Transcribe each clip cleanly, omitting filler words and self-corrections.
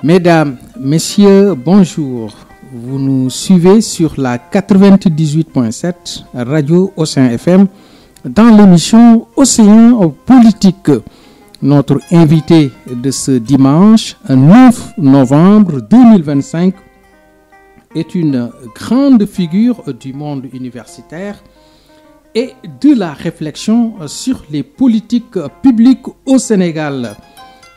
Mesdames, Messieurs, bonjour. Vous nous suivez sur la 98.7 Radio Océan FM dans l'émission Océan Politique. Notre invité de ce dimanche 9 novembre 2025 est une grande figure du monde universitaire et de la réflexion sur les politiques publiques au Sénégal.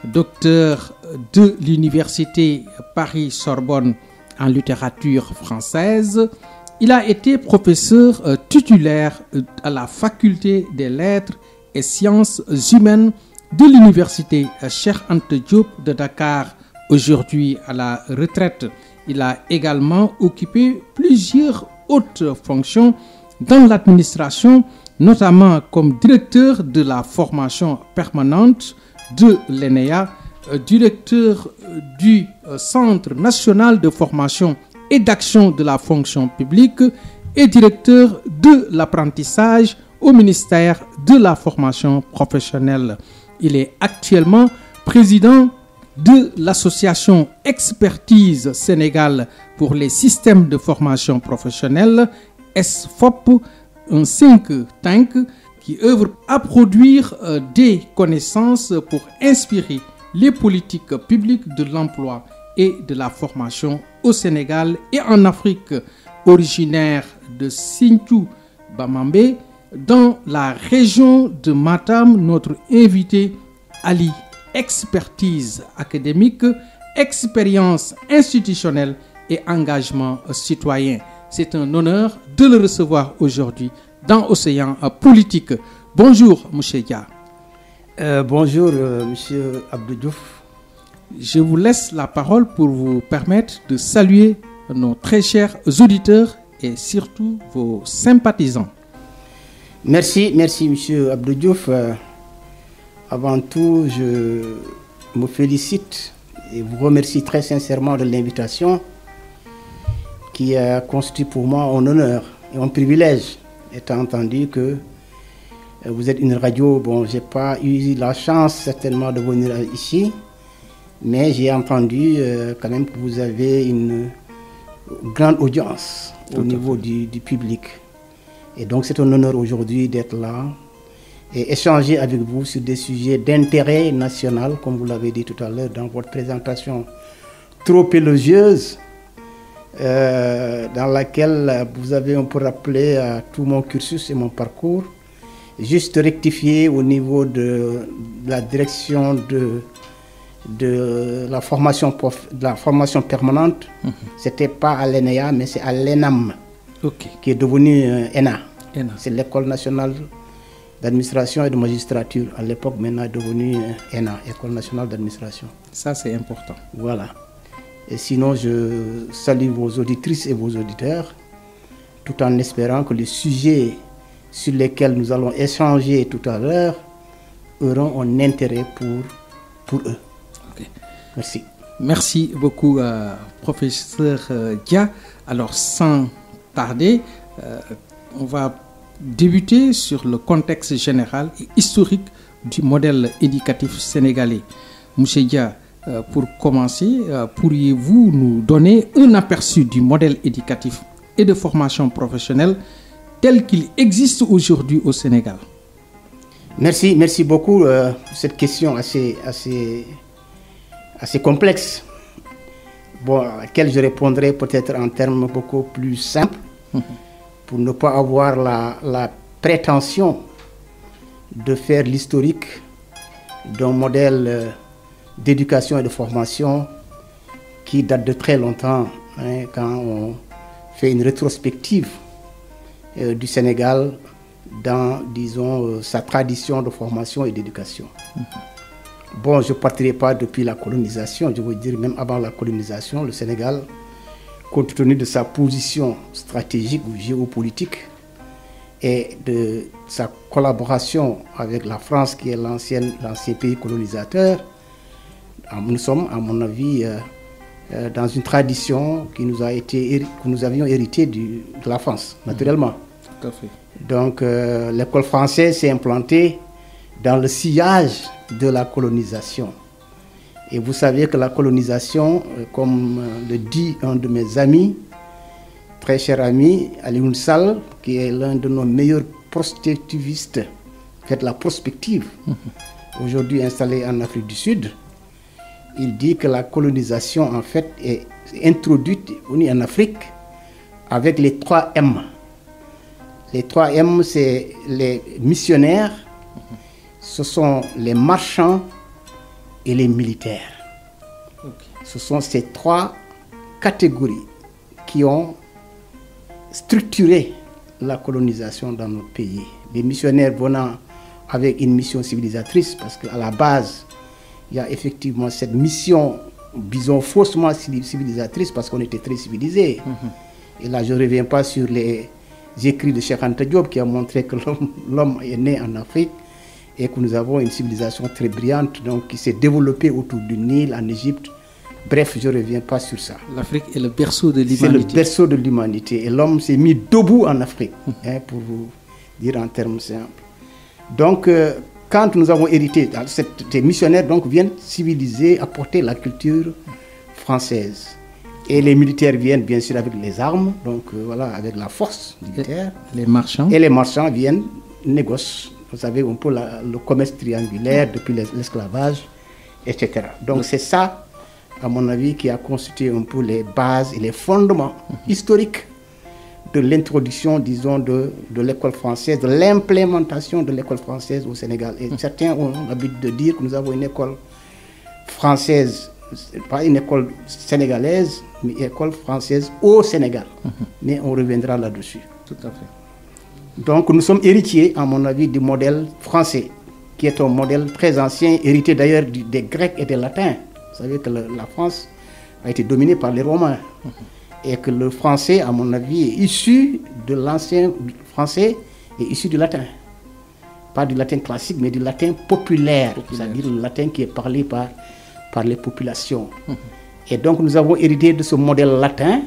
Docteur de l'université Paris-Sorbonne en littérature française, il a été professeur titulaire à la faculté des lettres et sciences humaines de l'université Cheikh Anta Diop de Dakar, aujourd'hui à la retraite. Il a également occupé plusieurs hautes fonctions dans l'administration, notamment comme directeur de la formation permanente de l'ENEA, directeur du Centre national de formation et d'action de la fonction publique et directeur de l'apprentissage au ministère de la formation professionnelle. Il est actuellement président de l'association Expertise Sénégal pour les systèmes de formation professionnelle, SFOP, un think tank qui œuvre à produire des connaissances pour inspirer les politiques publiques de l'emploi et de la formation au Sénégal et en Afrique. Originaire de Sinthiou Bamambé, dans la région de Matam, notre invité allie expertise académique, expérience institutionnelle et engagement citoyen. C'est un honneur de le recevoir aujourd'hui dans Océan Politique. Bonjour, M. Dia. Bonjour, M. Abdou Diouf. Je vous laisse la parole pour vous permettre de saluer nos très chers auditeurs et surtout vos sympathisants. Merci, M. Abdou Diouf. Avant tout, je me félicite et vous remercie très sincèrement de l'invitation qui a constitué pour moi un honneur et un privilège, étant entendu que vous êtes une radio. Bon, je n'ai pas eu la chance certainement de venir ici, mais j'ai entendu quand même que vous avez une grande audience au niveau du public. Et donc c'est un honneur aujourd'hui d'être là et échanger avec vous sur des sujets d'intérêt national, comme vous l'avez dit tout à l'heure dans votre présentation trop élogieuse, dans laquelle vous avez un peu rappelé tout mon cursus et mon parcours. Juste rectifier au niveau de la direction de la formation permanente. C'était pas à l'ENEA, mais c'est à l'ENAM, qui est devenu ENA. C'est l'École nationale d'administration et de magistrature. À l'époque, maintenant, est devenue ENA, École nationale d'administration. Ça, c'est important. Voilà. Et sinon, je salue vos auditrices et vos auditeurs, tout en espérant que les sujets sur lesquels nous allons échanger tout à l'heure auront un intérêt pour eux. Okay. Merci. Merci beaucoup, professeur Dia. Alors, sans tarder, on va débuter sur le contexte général et historique du modèle éducatif sénégalais. Monsieur Dia, pour commencer, pourriez-vous nous donner un aperçu du modèle éducatif et de formation professionnelle tel qu'il existe aujourd'hui au Sénégal? Merci beaucoup pour cette question assez complexe, à laquelle je répondrai peut-être en termes beaucoup plus simples, pour ne pas avoir la prétention de faire l'historique d'un modèle d'éducation et de formation qui date de très longtemps, quand on fait une rétrospective du Sénégal dans, disons, sa tradition de formation et d'éducation. Je ne partirai pas depuis la colonisation, je veux dire même avant la colonisation, le Sénégal, compte tenu de sa position stratégique ou géopolitique et de sa collaboration avec la France, qui est l'ancien pays colonisateur, nous sommes, à mon avis, dans une tradition que nous avions hérité de la France, naturellement. Tout à fait. Donc, l'école française s'est implantée dans le sillage de la colonisation. Et vous savez que la colonisation, comme le dit un de mes amis, très cher ami, Alioune Sall, qui est l'un de nos meilleurs prospectivistes, fait la prospective, aujourd'hui installé en Afrique du Sud, il dit que la colonisation, en fait, est introduite en Afrique avec les 3 M. Les 3 M, c'est les missionnaires, ce sont les marchands et les militaires. Ce sont ces 3 catégories qui ont structuré la colonisation dans notre pays. Les missionnaires venant avec une mission civilisatrice, parce qu'à la base, il y a effectivement cette mission, disons faussement civilisatrice, parce qu'on était très civilisés. Et là, je ne reviens pas sur les écrits de Cheikh Anta Diop qui a montré que l'homme est né en Afrique et que nous avons une civilisation très brillante, donc qui s'est développée autour du Nil, en Égypte. Bref, je ne reviens pas sur ça. L'Afrique est le berceau de l'humanité. C'est le berceau de l'humanité. Et l'homme s'est mis debout en Afrique, pour vous dire en termes simples. Donc, quand nous avons hérité, ces missionnaires donc, viennent civiliser, apporter la culture française. Et les militaires viennent bien sûr avec les armes, donc voilà, avec la force militaire. Les marchands. Et les marchands viennent négocier. Vous savez, un peu le commerce triangulaire depuis l'esclavage, etc. Donc c'est ça, à mon avis, qui a constitué un peu les bases et les fondements historiques de l'introduction, disons, de l'école française, de l'implémentation de l'école française au Sénégal. Et certains ont l'habitude de dire que nous avons une école française, pas une école sénégalaise, mais une école française au Sénégal. Mais on reviendra là-dessus. Tout à fait. Donc nous sommes héritiers, à mon avis, du modèle français, qui est un modèle très ancien, hérité d'ailleurs des Grecs et des Latins. Vous savez que la France a été dominée par les Romains. Et que le français, à mon avis, est issu de l'ancien français et issu du latin. Pas du latin classique, mais du latin populaire. C'est-à-dire le latin qui est parlé par les populations. Et donc nous avons hérité de ce modèle latin,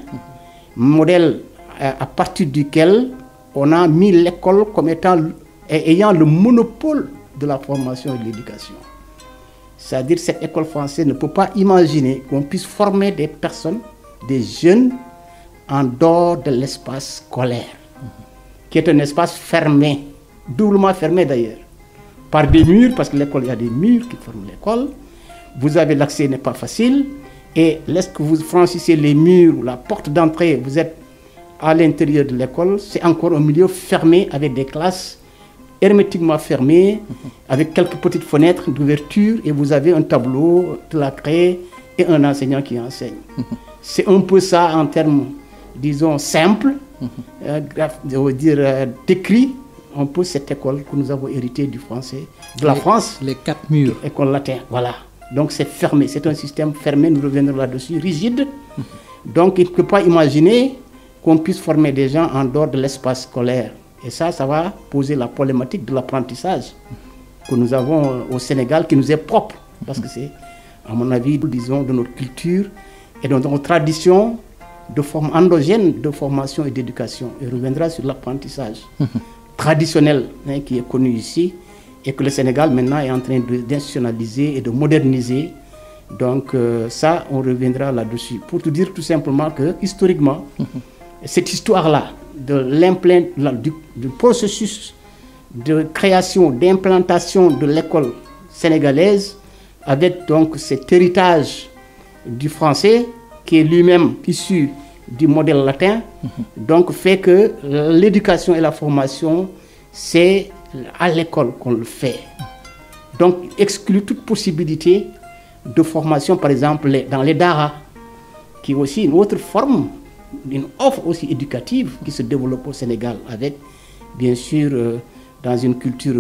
modèle à partir duquel on a mis l'école comme ayant le monopole de la formation et de l'éducation. C'est-à-dire que cette école française ne peut pas imaginer qu'on puisse former des personnes, des jeunes, en dehors de l'espace scolaire, qui est un espace fermé, doublement fermé d'ailleurs, par des murs, parce que l'école, il y a des murs qui forment l'école. Vous avez l'accès, n'est pas facile, et lorsque vous franchissez les murs, la porte d'entrée, vous êtes à l'intérieur de l'école, c'est encore un milieu fermé avec des classes hermétiquement fermées, avec quelques petites fenêtres d'ouverture, et vous avez un tableau, de la craie et un enseignant qui enseigne. C'est un peu ça en termes, disons, simples, je veux dire, décrit un peu cette école que nous avons héritée du français, de la France. Les 4 murs. École latine, voilà. Donc c'est fermé, c'est un système fermé, nous reviendrons là-dessus, rigide. Donc il ne peut pas imaginer qu'on puisse former des gens en dehors de l'espace scolaire. Et ça va poser la problématique de l'apprentissage que nous avons au Sénégal, qui nous est propre. Parce que c'est, à mon avis, disons, de notre culture et de notre tradition de forme endogène de formation et d'éducation. Et reviendra sur l'apprentissage traditionnel qui est connu ici et que le Sénégal maintenant est en train d'institutionnaliser et de moderniser. Donc ça, on reviendra là-dessus. Pour te dire tout simplement que, historiquement, cette histoire-là, du processus de création, d'implantation de l'école sénégalaise, avec donc cet héritage du français, qui est lui-même issu du modèle latin, donc fait que l'éducation et la formation, c'est à l'école qu'on le fait. Donc exclut toute possibilité de formation, par exemple, dans les daras, qui est aussi une autre forme, une offre aussi éducative qui se développe au Sénégal, avec, bien sûr, dans une culture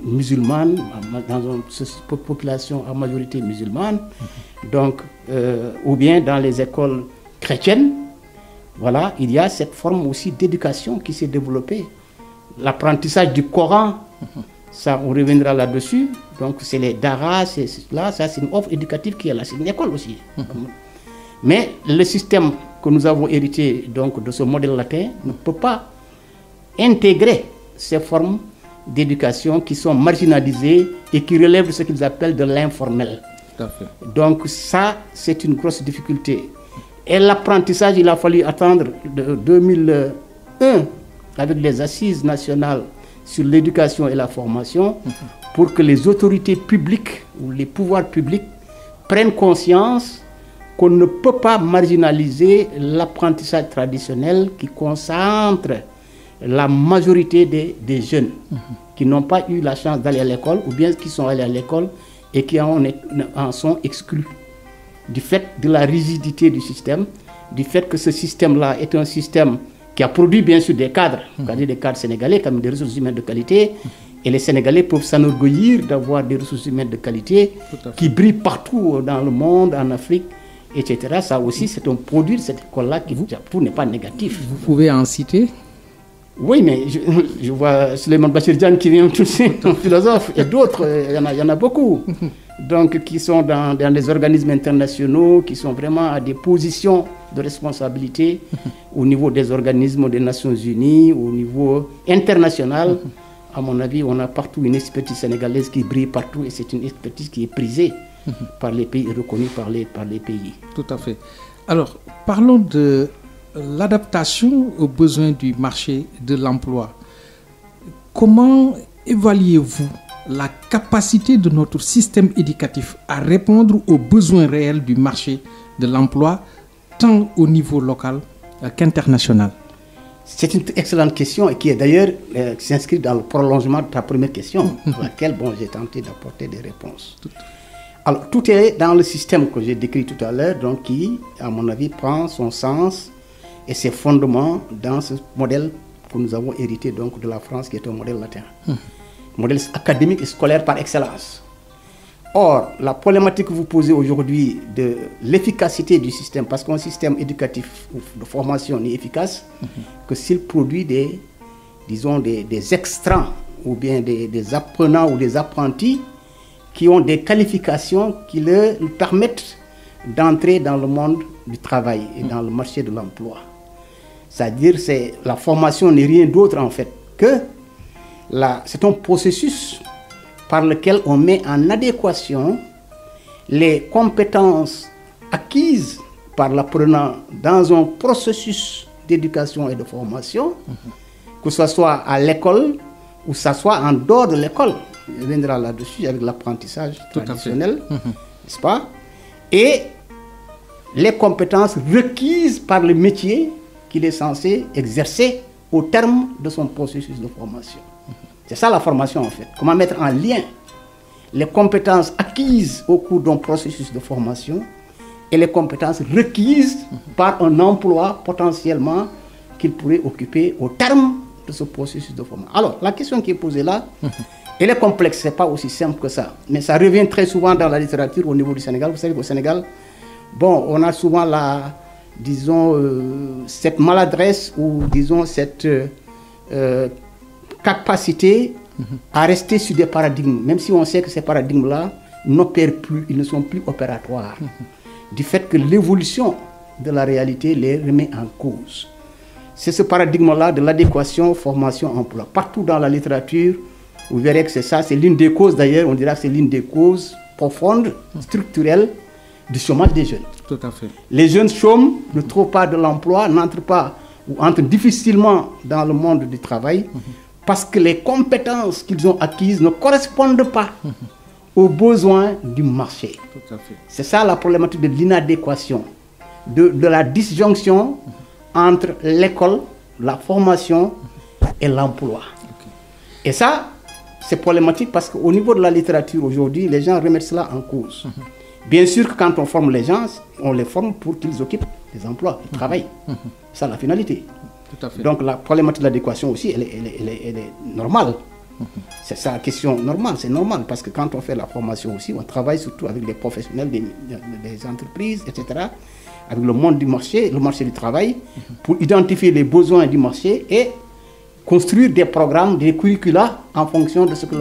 musulmane, dans une population à majorité musulmane, donc, ou bien dans les écoles chrétiennes, voilà, il y a cette forme aussi d'éducation qui s'est développée. L'apprentissage du Coran, ça, on reviendra là-dessus. Donc, c'est les daras, ça, c'est une offre éducative qui est là, c'est une école aussi. Mais le système que nous avons hérité donc, de ce modèle latin ne peut pas intégrer ces formes d'éducation qui sont marginalisées et qui relèvent de ce qu'ils appellent de l'informel. Tout à fait. Donc ça, c'est une grosse difficulté. Et l'apprentissage, il a fallu attendre de 2001 avec les assises nationales sur l'éducation et la formation pour que les autorités publiques ou les pouvoirs publics prennent conscience qu'on ne peut pas marginaliser l'apprentissage traditionnel qui concentre la majorité des jeunes qui n'ont pas eu la chance d'aller à l'école ou bien qui sont allés à l'école et qui en sont exclus du fait de la rigidité du système, du fait que ce système-là est un système qui a produit bien sûr des cadres, c'est-à-dire des cadres sénégalais comme des ressources humaines de qualité, et les Sénégalais peuvent s'enorgueillir d'avoir des ressources humaines de qualité qui brillent partout dans le monde, en Afrique, etc. Ça aussi, c'est un produit de cette école-là qui, tout n'est pas négatif. Vous pouvez en citer? Oui, mais je vois Souleymane Bachir Diagne qui vient tout de suite, un philosophe, et d'autres, il y en a beaucoup. Donc, qui sont dans des organismes internationaux, qui sont vraiment à des positions de responsabilité au niveau des organismes des Nations Unies, au niveau international. À mon avis, on a partout une expertise sénégalaise qui brille partout et c'est une expertise qui est prisée par les pays et reconnue par les pays. Tout à fait. Alors, parlons de l'adaptation aux besoins du marché de l'emploi. Comment évaluez-vous la capacité de notre système éducatif à répondre aux besoins réels du marché de l'emploi, tant au niveau local qu'international? C'est une excellente question et qui est d'ailleurs s'inscrit dans le prolongement de ta première question, à laquelle j'ai tenté d'apporter des réponses. Alors, tout est dans le système que j'ai décrit tout à l'heure, donc qui, à mon avis, prend son sens et ses fondements dans ce modèle que nous avons hérité donc de la France, qui est un modèle latin. Modèle académique et scolaire par excellence. Or, la problématique que vous posez aujourd'hui de l'efficacité du système, parce qu'un système éducatif ou de formation n'est efficace que s'il produit des extrants ou bien des apprenants ou des apprentis qui ont des qualifications qui leur permettent d'entrer dans le monde du travail et dans le marché de l'emploi. C'est-à-dire la formation n'est rien d'autre en fait que c'est un processus par lequel on met en adéquation les compétences acquises par l'apprenant dans un processus d'éducation et de formation, que ce soit à l'école ou que ce soit en dehors de l'école. Je viendrai là-dessus avec l'apprentissage traditionnel, n'est-ce pas? Et les compétences requises par le métier qu'il est censé exercer au terme de son processus de formation. C'est ça la formation en fait. Comment mettre en lien les compétences acquises au cours d'un processus de formation et les compétences requises par un emploi potentiellement qu'il pourrait occuper au terme de ce processus de formation. Alors, la question qui est posée là, elle est complexe, ce n'est pas aussi simple que ça. Mais ça revient très souvent dans la littérature au niveau du Sénégal. Vous savez qu'au Sénégal, on a souvent cette maladresse ou disons cette capacité à rester sur des paradigmes, même si on sait que ces paradigmes-là n'opèrent plus, ils ne sont plus opératoires, du fait que l'évolution de la réalité les remet en cause. C'est ce paradigme-là de l'adéquation, formation, emploi. Partout dans la littérature, vous verrez que c'est ça, c'est l'une des causes d'ailleurs, on dira que c'est l'une des causes profondes, structurelles du chômage des jeunes. Tout à fait. Les jeunes chôment, ne trouvent pas de l'emploi, n'entrent pas ou entrent difficilement dans le monde du travail, parce que les compétences qu'ils ont acquises ne correspondent pas aux besoins du marché. Tout à fait. C'est ça la problématique de l'inadéquation, de la disjonction entre l'école, la formation et l'emploi. Et ça, c'est problématique parce qu'au niveau de la littérature aujourd'hui, les gens remettent cela en cause. Bien sûr que quand on forme les gens, on les forme pour qu'ils occupent des emplois, ils travaillent. C'est ça la finalité. Tout à fait. Donc la problématique de l'adéquation aussi, elle est normale. C'est ça la question normale, c'est normal parce que quand on fait la formation aussi, on travaille surtout avec les professionnels des entreprises, etc., avec le monde du marché, le marché du travail, pour identifier les besoins du marché et construire des programmes, des curricula en fonction de ce que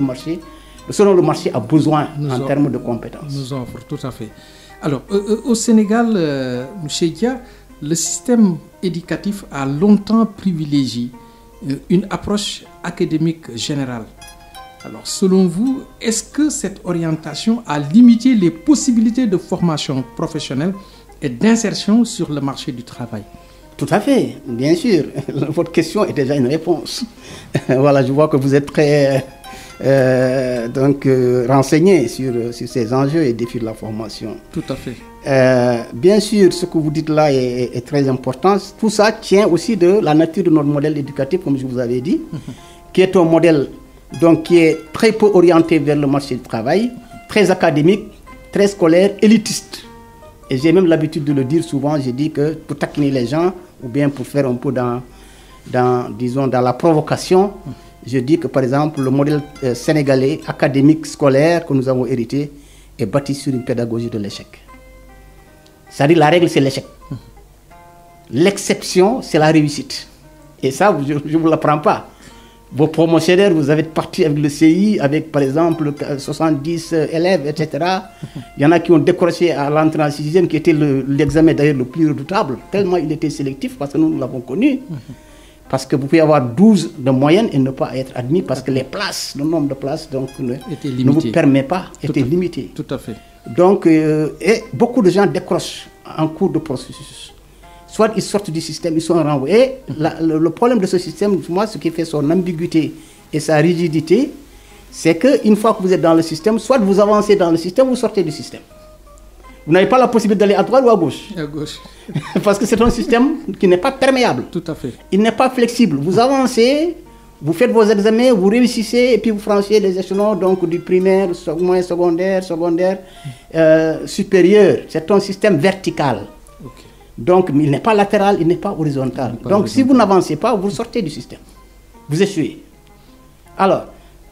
selon le marché a besoin en termes de compétences. Nous offre, tout à fait. Alors, au Sénégal, M. Dia, le système éducatif a longtemps privilégié une approche académique générale. Alors, selon vous, est-ce que cette orientation a limité les possibilités de formation professionnelle et d'insertion sur le marché du travail? Tout à fait, bien sûr. Votre question est déjà une réponse. Voilà, je vois que vous êtes très renseigné sur ces enjeux et défis de la formation. Tout à fait. Bien sûr, ce que vous dites là est très important. Tout ça tient aussi de la nature de notre modèle éducatif, comme je vous avais dit, qui est un modèle donc, qui est très peu orienté vers le marché du travail, très académique, très scolaire, élitiste. Et j'ai même l'habitude de le dire souvent, j'ai dit que pour taquiner les gens, ou bien pour faire un peu dans la provocation, je dis que par exemple, le modèle sénégalais, académique, scolaire que nous avons hérité, est bâti sur une pédagogie de l'échec. C'est-à-dire la règle, c'est l'échec. L'exception, c'est la réussite. Et ça, je ne vous l'apprends pas. Vos promotionnaires, vous avez parti avec le CI, avec par exemple 70 élèves, etc. Il y en a qui ont décroché à l'entrée en 6e, qui était l'examen d'ailleurs le plus redoutable, tellement il était sélectif, parce que nous l'avons connu. Parce que vous pouvez avoir 12 de moyenne et ne pas être admis, parce que les places, le nombre de places donc, ne vous permet pas, était limité. Tout à fait. Donc, et beaucoup de gens décrochent en cours de processus. Soit ils sortent du système, ils sont renvoyés. Le problème de ce système, moi, ce qui fait son ambiguïté et sa rigidité, c'est qu'une fois que vous êtes dans le système, soit vous avancez dans le système ou vous sortez du système. Vous n'avez pas la possibilité d'aller à droite ou à gauche. À gauche. Parce que c'est un système qui n'est pas perméable. Tout à fait. Il n'est pas flexible. Vous avancez, vous faites vos examens, vous réussissez et puis vous franchissez les échelons donc, du primaire, moyen secondaire, supérieur. C'est un système vertical. Okay. Donc, il n'est pas latéral, il n'est pas horizontal. Donc, si vous n'avancez pas, vous sortez du système. Vous échouez. Alors,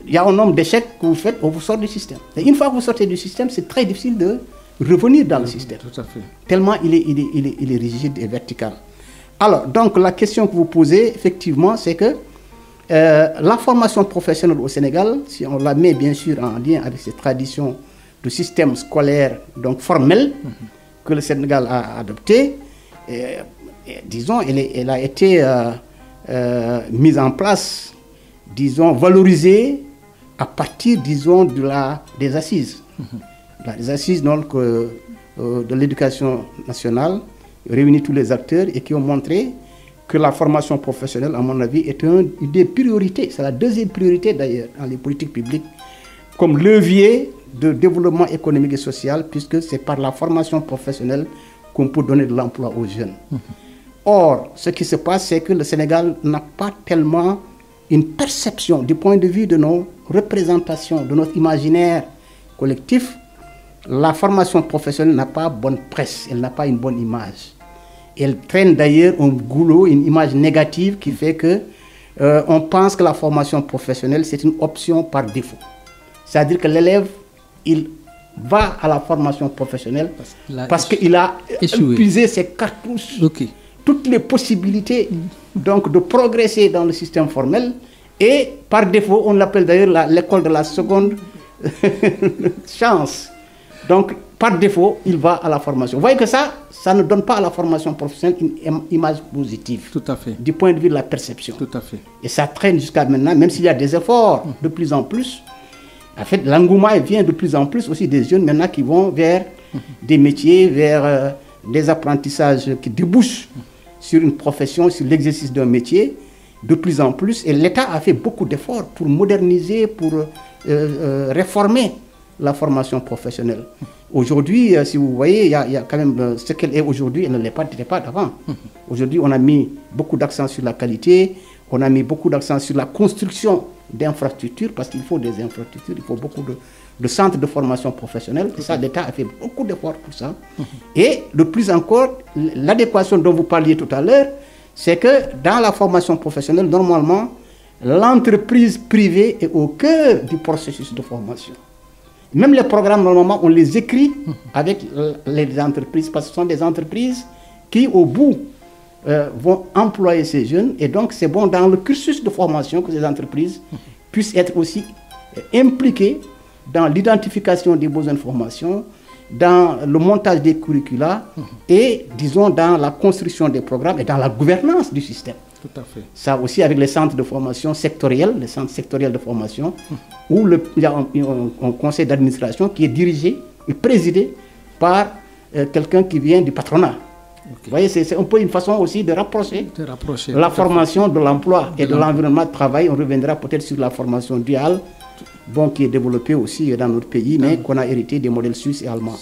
il y a un nombre d'échecs que vous faites, vous sortez du système. Et une fois que vous sortez du système, c'est très difficile de revenir dans le système. Tout à fait. Tellement il est rigide et vertical. Alors, donc, la question que vous posez, effectivement, c'est que la formation professionnelle au Sénégal, si on la met bien sûr en lien avec ces traditions de système scolaire donc formel que le Sénégal a adopté, disons, elle a été mise en place, disons, valorisée à partir, disons, des assises. Les assises donc, de l'éducation nationale réunit tous les acteurs et qui ont montré que la formation professionnelle, à mon avis, est une des priorités. C'est la deuxième priorité d'ailleurs dans les politiques publiques comme levier de développement économique et social, puisque c'est par la formation professionnelle qu'on peut donner de l'emploi aux jeunes. Or, ce qui se passe, c'est que le Sénégal n'a pas tellement une perception du point de vue de nos représentations, de notre imaginaire collectif. La formation professionnelle n'a pas bonne presse, elle n'a pas une bonne image. Elle traîne d'ailleurs un goulot, une image négative qui fait que on pense que la formation professionnelle, c'est une option par défaut. C'est-à-dire que l'élève, il va à la formation professionnelle parce qu'il a épuisé ses cartouches, toutes les possibilités donc, de progresser dans le système formel. Et par défaut, on l'appelle d'ailleurs l'école de la seconde chance. Donc, par défaut, il va à la formation. Vous voyez que ça ne donne pas à la formation professionnelle une image positive. Tout à fait. Du point de vue de la perception. Tout à fait. Et ça traîne jusqu'à maintenant, même s'il y a des efforts de plus en plus. En fait, l'engouement vient de plus en plus aussi des jeunes maintenant qui vont vers des métiers, vers des apprentissages qui débouchent sur une profession, sur l'exercice d'un métier, de plus en plus. Et l'État a fait beaucoup d'efforts pour moderniser, pour réformer la formation professionnelle. Aujourd'hui, si vous voyez, il y a quand même ce qu'elle est aujourd'hui, elle ne l'était pas avant. Aujourd'hui, on a mis beaucoup d'accent sur la qualité, on a mis beaucoup d'accent sur la construction d'infrastructures, parce qu'il faut des infrastructures, il faut beaucoup de centres de formation professionnelle. Et ça, l'État a fait beaucoup d'efforts pour ça. Et le plus encore, l'adéquation dont vous parliez tout à l'heure, c'est que dans la formation professionnelle, normalement, l'entreprise privée est au cœur du processus de formation. Même les programmes, normalement, on les écrit avec les entreprises, parce que ce sont des entreprises qui, au bout, vont employer ces jeunes. Et donc, c'est bon dans le cursus de formation que ces entreprises puissent être aussi impliquées dans l'identification des besoins de formation, dans le montage des curricula et, disons, dans la construction des programmes et dans la gouvernance du système. Tout à fait. Ça aussi avec les centres de formation sectoriels, les centres sectoriels de formation, où il y a un conseil d'administration qui est dirigé et présidé par quelqu'un qui vient du patronat. Vous voyez, c'est un peu une façon aussi de rapprocher la formation de l'emploi et de l'environnement de travail. On reviendra peut-être sur la formation duale, bon, qui est développée aussi dans notre pays, mais qu'on a hérité des modèles suisses et allemands.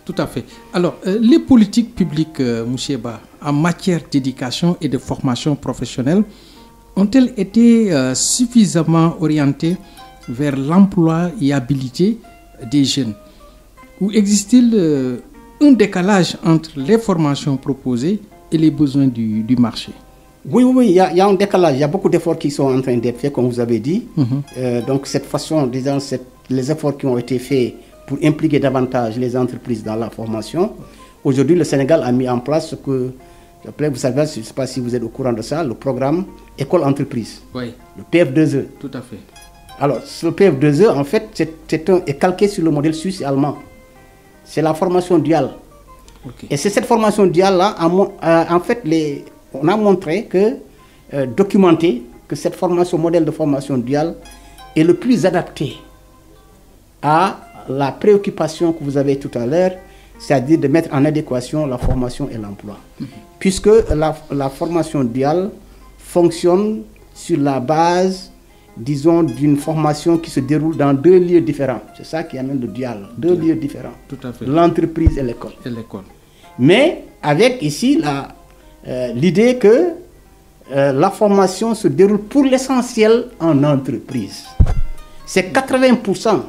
Tout à fait. Alors, les politiques publiques, Moucheba, en matière d'éducation et de formation professionnelle, ont-elles été suffisamment orientées vers l'employabilité des jeunes? Ou existe-t-il un décalage entre les formations proposées et les besoins du marché? Oui, il y a un décalage. Il y a beaucoup d'efforts qui sont en train d'être faits, comme vous avez dit. Donc, cette façon, disons, les efforts qui ont été faits pour impliquer davantage les entreprises dans la formation. Aujourd'hui, le Sénégal a mis en place ce que, vous savez, je ne sais pas si vous êtes au courant de ça, le programme École-Entreprise. Oui. Le PF2E. Tout à fait. Alors, ce PF2E, en fait, est calqué sur le modèle suisse et allemand. C'est la formation duale. Et c'est cette formation duale-là, en fait, on a montré que, documenté, que cette formation, modèle de formation duale, est le plus adapté à la préoccupation que vous avez tout à l'heure, c'est-à-dire de mettre en adéquation la formation et l'emploi. Puisque la formation duale fonctionne sur la base, disons, d'une formation qui se déroule dans 2 lieux différents. C'est ça qui amène le dual. 2 lieux différents. Tout à fait. L'entreprise et l'école. Mais avec ici l'idée que la formation se déroule pour l'essentiel en entreprise. C'est 80%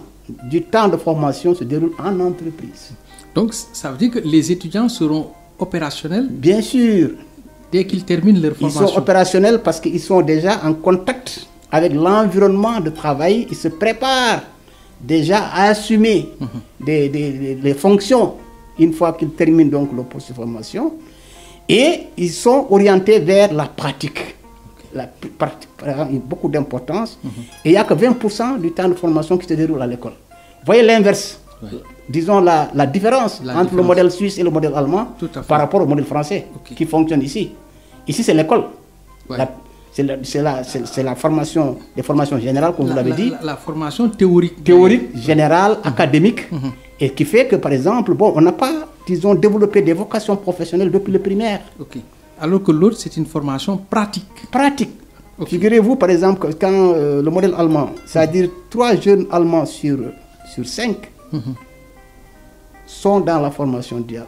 du temps de formation se déroule en entreprise. Donc, ça veut dire que les étudiants seront opérationnels? Bien sûr. Dès qu'ils terminent leur formation. Ils sont opérationnels parce qu'ils sont déjà en contact avec l'environnement de travail. Ils se préparent déjà à assumer les fonctions une fois qu'ils terminent donc le poste de formation. Et ils sont orientés vers la pratique. La pratique a beaucoup d'importance. Et il n'y a que 20% du temps de formation qui se déroule à l'école. Voyez l'inverse. Disons la différence entre le modèle suisse et le modèle allemand par rapport au modèle français qui fonctionne ici. Ici, c'est l'école. C'est la formation, les formations générales, comme vous l'avez dit. La formation théorique. Théorique, générale, académique. Et qui fait que, par exemple, on n'a pas, disons, développé des vocations professionnelles depuis le primaire. Alors que l'autre, c'est une formation pratique. Pratique. Figurez-vous, par exemple, quand le modèle allemand, c'est-à-dire 3 jeunes Allemands sur 5 sont dans la formation duale.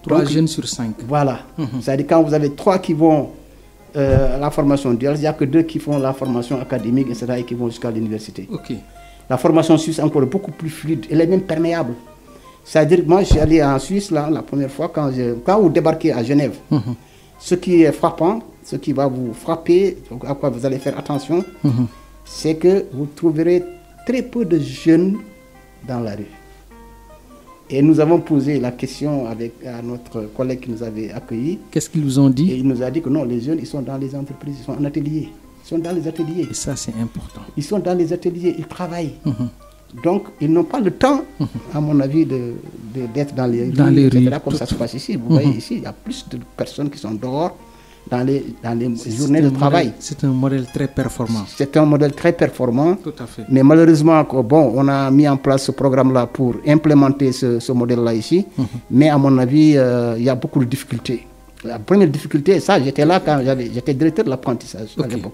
3 jeunes sur 5. Voilà. C'est-à-dire quand vous avez 3 qui vont à la formation duale, il n'y a que 2 qui font la formation académique, etc., et qui vont jusqu'à l'université. La formation suisse est encore beaucoup plus fluide, elle est même perméable. C'est-à-dire que moi, je suis allé en Suisse là, la première fois, quand vous débarquez à Genève. Ce qui est frappant, ce qui va vous frapper, à quoi vous allez faire attention, c'est que vous trouverez très peu de jeunes dans la rue. Et nous avons posé la question à notre collègue qui nous avait accueillis. Qu'est-ce qu'ils nous ont dit? Et il nous a dit que non, les jeunes, ils sont dans les entreprises, ils sont en atelier. Ils sont dans les ateliers. Et ça, c'est important. Ils sont dans les ateliers, ils travaillent. Donc, ils n'ont pas le temps, à mon avis, d'être dans les rues, etc., comme ça se passe ici. Vous voyez, ici, il y a plus de personnes qui sont dehors dans les journées de travail. C'est un modèle très performant. C'est un modèle très performant. Tout à fait. Mais malheureusement, on a mis en place ce programme-là pour implémenter ce modèle-là ici. Mais à mon avis, il y a beaucoup de difficultés. La première difficulté, ça, j'étais là quand j'étais directeur de l'apprentissage à l'époque.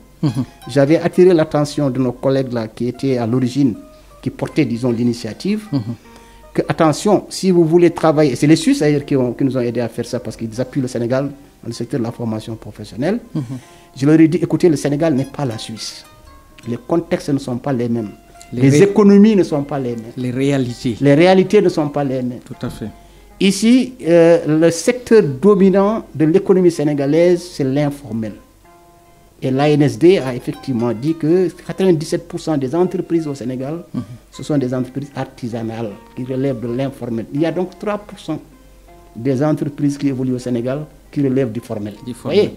J'avais attiré l'attention de nos collègues là qui étaient à l'origine, qui portaient, disons, l'initiative, que attention, si vous voulez travailler, c'est les Suisses d'ailleurs qui nous ont aidés à faire ça parce qu'ils appuient le Sénégal dans le secteur de la formation professionnelle. Je leur ai dit, écoutez, le Sénégal n'est pas la Suisse. Les contextes ne sont pas les mêmes. Les économies ne sont pas les mêmes. Les réalités. Les réalités ne sont pas les mêmes. Tout à fait. Ici, le secteur dominant de l'économie sénégalaise, c'est l'informel. Et l'ANSD a effectivement dit que 97% des entreprises au Sénégal, ce sont des entreprises artisanales qui relèvent de l'informel. Il y a donc 3% des entreprises qui évoluent au Sénégal qui relèvent du formel. Vous voyez ?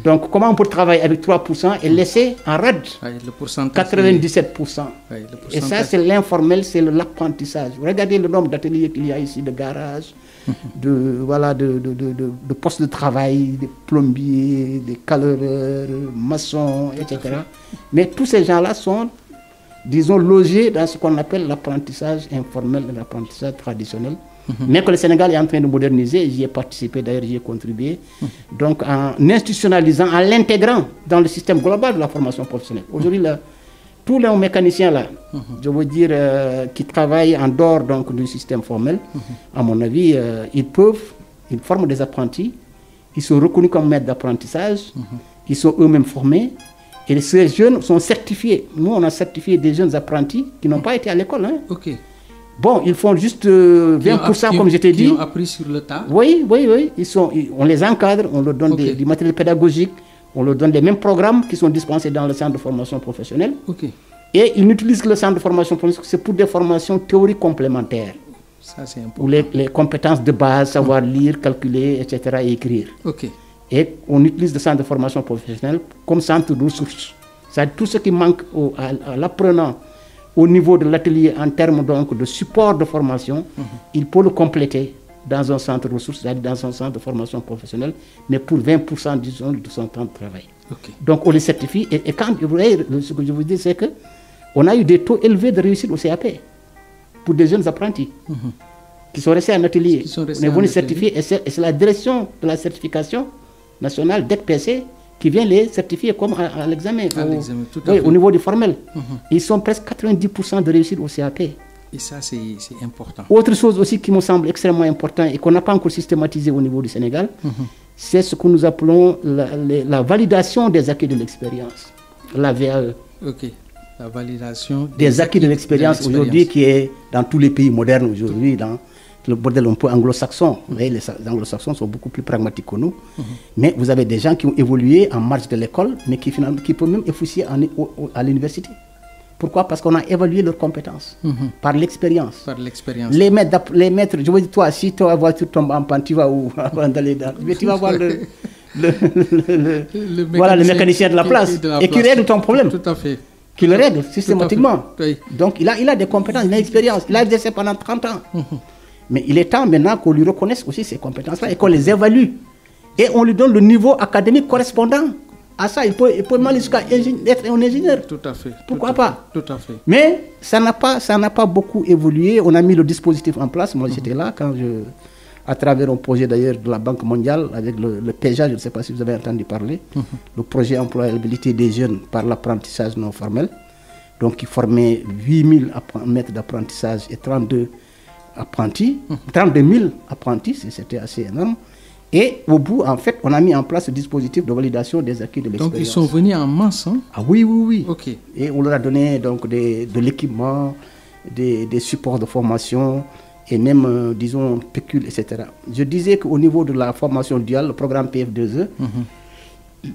Donc, comment on peut travailler avec 3% et laisser en rade le pourcentage 97%. Et ça, c'est l'informel, c'est l'apprentissage. Regardez le nombre d'ateliers qu'il y a ici, de garages, de postes de travail, des plombiers, des caloreurs, maçons, etc. Mais tous ces gens-là sont, disons, logés dans ce qu'on appelle l'apprentissage informel et l'apprentissage traditionnel. Mais que le Sénégal est en train de moderniser, j'y ai participé, d'ailleurs j'y ai contribué. Donc en institutionnalisant, en l'intégrant dans le système global de la formation professionnelle. Aujourd'hui, tous les mécaniciens là, je veux dire, qui travaillent en dehors donc, du système formel, à mon avis, ils forment des apprentis, ils sont reconnus comme maîtres d'apprentissage, ils sont eux-mêmes formés, et ces jeunes sont certifiés. Nous, on a certifié des jeunes apprentis qui n'ont pas été à l'école. Hein. Bon, ils font juste 20%, comme je t'ai dit. Ils ont appris sur le tas. Oui. On les encadre, on leur donne du matériel pédagogique, on leur donne les mêmes programmes qui sont dispensés dans le centre de formation professionnelle. Et ils n'utilisent que le centre de formation professionnelle, c'est pour des formations théoriques complémentaires. Ça, c'est important. Pour les compétences de base, savoir lire, calculer, etc. et écrire. Et on utilise le centre de formation professionnelle comme centre de ressources. C'est-à-dire tout ce qui manque à l'apprenant au niveau de l'atelier en termes donc de support de formation, il peut le compléter dans un centre de ressources, c'est-à-dire dans un centre de formation professionnelle, mais pour 20% disons, de son temps de travail. Donc on les certifie et quand vous voyez, ce que je vous dis, c'est qu'on a eu des taux élevés de réussite au CAP pour des jeunes apprentis qui sont restés en atelier. On est venu certifier et c'est la direction de la certification nationale DEC-PC qui vient les certifier comme à l'examen, au niveau du formel. Ils sont presque 90% de réussite au CAP. Et ça, c'est important. Autre chose aussi qui me semble extrêmement important et qu'on n'a pas encore systématisé au niveau du Sénégal, c'est ce que nous appelons la validation des acquis de l'expérience, la VAE. La validation des acquis de l'expérience aujourd'hui qui est dans tous les pays modernes aujourd'hui, dans le modèle un peu anglo-saxon. Vous voyez, les anglo-saxons sont beaucoup plus pragmatiques que nous. Mais vous avez des gens qui ont évolué en marge de l'école, mais qui peuvent même effusier à l'université. Pourquoi? Parce qu'on a évalué leurs compétences par l'expérience. Les maîtres, je veux dire, toi, si ta voiture tombe en panne, tu vas où? Tu vas voir le mécanicien de la place et qui règle ton problème. Tout à fait. Qui le règle systématiquement. Donc il a des compétences, il a l'expérience, il a exercé pendant 30 ans. Mais il est temps maintenant qu'on lui reconnaisse aussi ces compétences-là et qu'on les évalue. Et on lui donne le niveau académique correspondant à ça. Il peut même jusqu'à être un ingénieur. Tout à fait. Pourquoi pas? Tout à fait. Mais ça n'a pas beaucoup évolué. On a mis le dispositif en place. Moi, j'étais là à travers un projet d'ailleurs de la Banque mondiale avec le PEJA, je ne sais pas si vous avez entendu parler, le projet employabilité des jeunes par l'apprentissage non formel. Donc, qui formait 8000 maîtres d'apprentissage et 32 apprentis, 32 000 apprentis, c'était assez énorme. Et au bout, en fait, on a mis en place ce dispositif de validation des acquis de l'expérience. Donc, ils sont venus en masse, hein? Ah oui. Et on leur a donné donc de l'équipement, des supports de formation et même, disons, pécule, etc. Je disais qu'au niveau de la formation duale, le programme PF2E,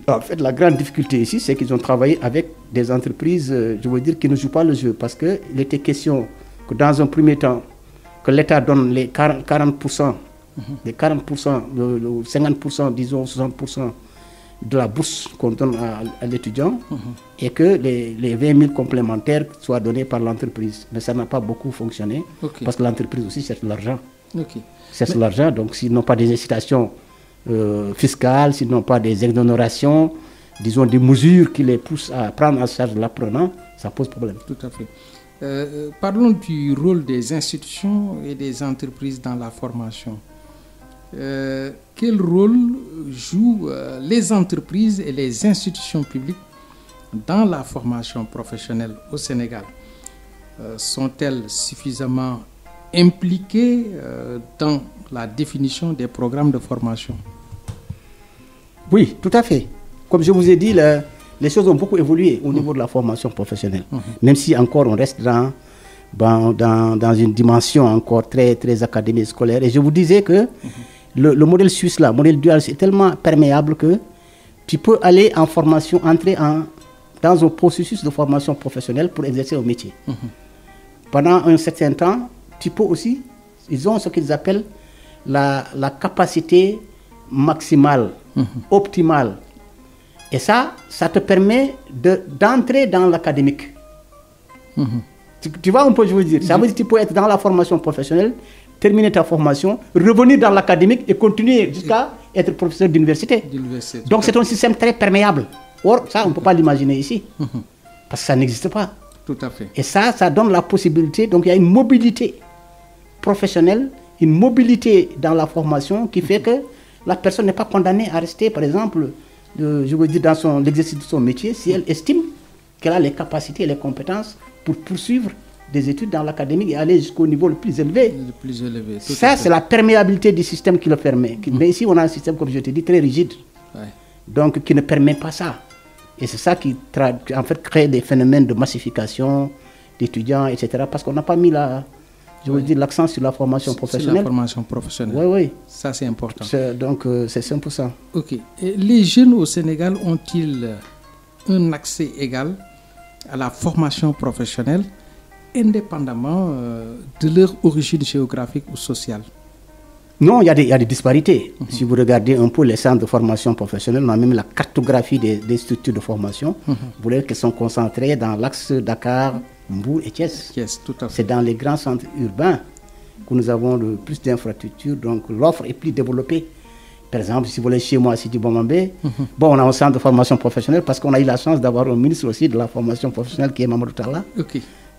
en fait, la grande difficulté ici, c'est qu'ils ont travaillé avec des entreprises, je veux dire, qui ne jouent pas le jeu. Parce qu'il était question que dans un premier temps, que l'État donne les 40%, les 40%, le 50%, disons 60% de la bourse qu'on donne à l'étudiant et que les 20 000 complémentaires soient donnés par l'entreprise. Mais ça n'a pas beaucoup fonctionné parce que l'entreprise aussi cherche l'argent. Cherche l'argent, donc s'ils n'ont pas des incitations fiscales, s'ils n'ont pas des exonérations, disons des mesures qui les poussent à prendre en charge l'apprenant, ça pose problème. Tout à fait. Parlons du rôle des institutions et des entreprises dans la formation. Quel rôle jouent les entreprises et les institutions publiques dans la formation professionnelle au Sénégal? Sont-elles suffisamment impliquées dans la définition des programmes de formation? Oui, tout à fait. Comme je vous ai dit, les choses ont beaucoup évolué au niveau de la formation professionnelle. Même si encore on reste dans une dimension encore très, très académique scolaire. Et je vous disais que le modèle suisse, là, le modèle dual, c'est tellement perméable que tu peux aller en formation, entrer dans un processus de formation professionnelle pour exercer un métier. Pendant un certain temps, tu peux aussi, ils ont ce qu'ils appellent la capacité maximale, optimale Et ça te permet d'entrer dans l'académique. Tu vois un peu, je veux dire. Ça veut dire que tu peux être dans la formation professionnelle, terminer ta formation, revenir dans l'académique et continuer jusqu'à être professeur d'université. Donc c'est un système très perméable. Or, ça, on ne peut pas l'imaginer ici. Parce que ça n'existe pas. Tout à fait. Et ça donne la possibilité. Donc il y a une mobilité professionnelle, une mobilité dans la formation qui fait que la personne n'est pas condamnée à rester, par exemple, je veux dire, dans l'exercice de son métier, si elle estime qu'elle a les capacités et les compétences pour poursuivre des études dans l'académique et aller jusqu'au niveau le plus élevé. Ça, c'est la perméabilité du système qui le permet. Mais ici, on a un système, comme je te dis, très rigide. Donc, qui ne permet pas ça. Et c'est ça qui, en fait, crée des phénomènes de massification d'étudiants, etc. Parce qu'on n'a pas mis l'accent sur la formation professionnelle. Sur la formation professionnelle. Oui. Ça, c'est important. Donc, c'est 100%. OK. Et les jeunes au Sénégal ont-ils un accès égal à la formation professionnelle, indépendamment de leur origine géographique ou sociale? Non, il y a des disparités. Si vous regardez un peu les centres de formation professionnelle, on a même la cartographie des structures de formation. Vous voyez qu'elles sont concentrées dans l'axe Dakar, Mbour et Thiès. C'est dans les grands centres urbains que nous avons le plus d'infrastructures, donc l'offre est plus développée. Par exemple, si vous voulez chez moi à Sidi Bomambé, on a un centre de formation professionnelle parce qu'on a eu la chance d'avoir un ministre aussi de la formation professionnelle qui est Mamadou Talla,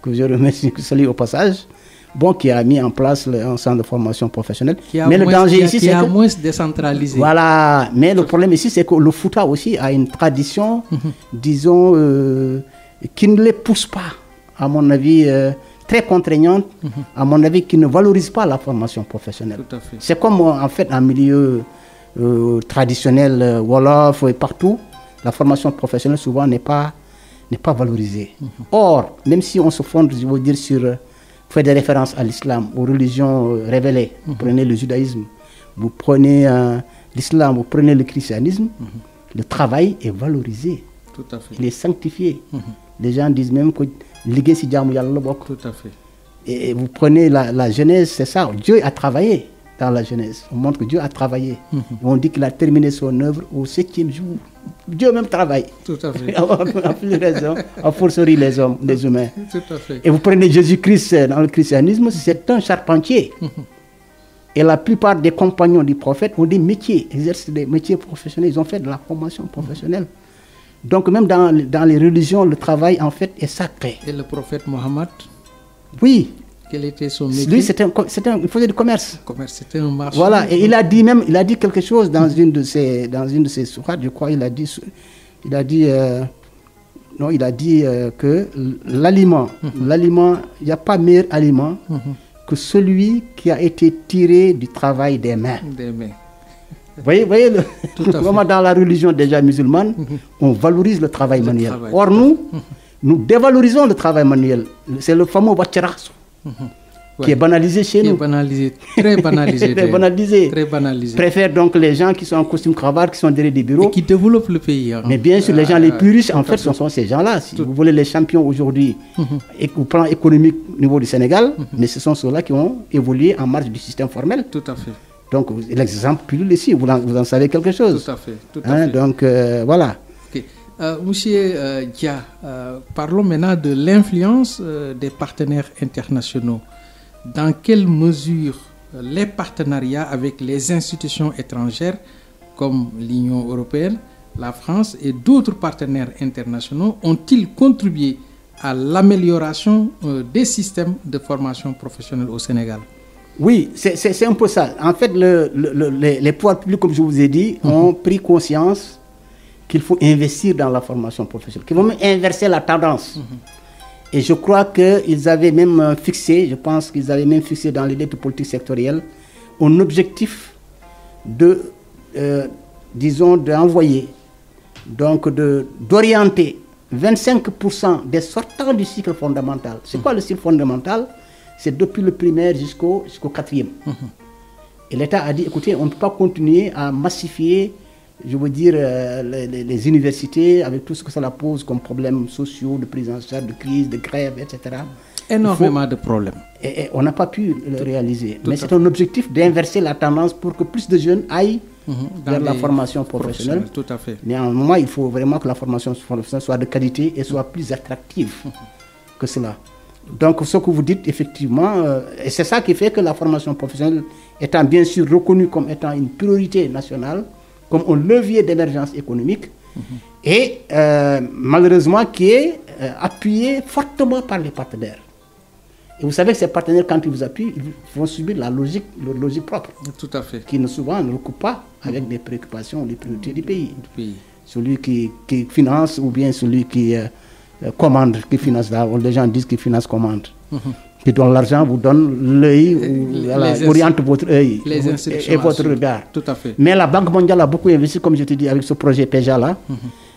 que je remercie, que je salue au passage, qui a mis en place un centre de formation professionnelle. Mais le danger ici, c'est que moins décentralisé. Voilà, mais le problème ici, c'est que le Fouta aussi a une tradition, disons, qui ne les pousse pas, à mon avis, très contraignante, à mon avis, qui ne valorise pas la formation professionnelle. C'est comme, en fait, en milieu traditionnel, Wolof et partout, la formation professionnelle souvent n'est pas valorisée. Or, même si on se fonde, je veux dire, fait des références à l'islam, aux religions révélées, vous prenez le judaïsme, vous prenez l'islam, vous prenez le christianisme, le travail est valorisé. Tout à fait. Il est sanctifié. Les gens disent même que l'igué si diamou yalla bok. Tout à fait. Et vous prenez la Genèse, c'est ça. Dieu a travaillé dans la Genèse. On montre que Dieu a travaillé. On dit qu'il a terminé son œuvre au 7e jour. Dieu même travaille. Tout à fait. À plus de raison, à forcerie les hommes, les humains. Tout à fait. Et vous prenez Jésus-Christ dans le christianisme, c'est un charpentier. Et la plupart des compagnons du prophète ont des métiers, exercent des métiers professionnels, ils ont fait de la formation professionnelle. Donc même dans les religions, le travail en fait est sacré. Et le prophète Mohammed? Oui. Quel était son métier? Lui, il faisait du commerce. C'était un marché. Voilà, et il a dit quelque chose dans une de ses sourates, je crois, il a dit que l'aliment, il n'y a pas meilleur aliment que celui qui a été tiré du travail des mains. Vous voyez vraiment dans la religion déjà musulmane, on valorise le travail manuel. Or nous dévalorisons le travail manuel. C'est le fameux Wacharasu. Qui est banalisé chez nous. Très banalisé. Très banalisé. Préfère donc les gens qui sont en costume cravate, qui sont derrière des bureaux. Et qui développent le pays. Mais bien sûr, les gens les plus riches, en fait, ce sont ces gens-là. Si vous voulez les champions aujourd'hui, au plan économique au niveau du Sénégal, mais ce sont ceux-là qui ont évolué en marge du système formel. Tout à fait. Donc, l'exemple pilule ici, vous en savez quelque chose. Tout à fait. Donc, voilà. Monsieur Dia, parlons maintenant de l'influence des partenaires internationaux. Dans quelle mesure les partenariats avec les institutions étrangères comme l'Union européenne, la France et d'autres partenaires internationaux ont-ils contribué à l'amélioration des systèmes de formation professionnelle au Sénégal? Oui, c'est un peu ça. En fait, les pouvoirs publics, comme je vous ai dit, ont pris conscience qu'il faut investir dans la formation professionnelle, qu'ils vont même inverser la tendance. Et je crois qu'ils avaient même fixé, je pense qu'ils avaient même fixé dans les lettres politiques sectorielles, un objectif d'envoyer, donc d'orienter 25% des sortants du cycle fondamental. C'est quoi le cycle fondamental? C'est depuis le primaire jusqu'au 4e. Et l'État a dit, écoutez, on ne peut pas continuer à massifier, je veux dire, les universités avec tout ce que ça pose comme problèmes sociaux, de prise en charge, de crise, de grève, etc. Énormément de problèmes. Et on n'a pas pu le réaliser. Mais c'est un objectif d'inverser la tendance pour que plus de jeunes aillent vers la formation professionnelle. Tout à fait. Mais à un moment, il faut vraiment que la formation professionnelle soit de qualité et soit plus attractive que cela. Donc, ce que vous dites, effectivement, et c'est ça qui fait que la formation professionnelle, étant bien sûr reconnue comme étant une priorité nationale, comme un levier d'émergence économique, et malheureusement qui est appuyée fortement par les partenaires. Et vous savez que ces partenaires, quand ils vous appuient, ils vont subir leur logique propre. Tout à fait. Qui souvent ne recoupe pas avec des préoccupations, les priorités du pays. Celui qui finance ou bien celui qui commande, qui finance là. Les gens disent qu'il finance commande. Qui donne l'argent, vous donne l'œil, oriente votre œil et votre regard. Tout à fait. Mais la Banque mondiale a beaucoup investi, comme je te dis, avec ce projet PEJA là.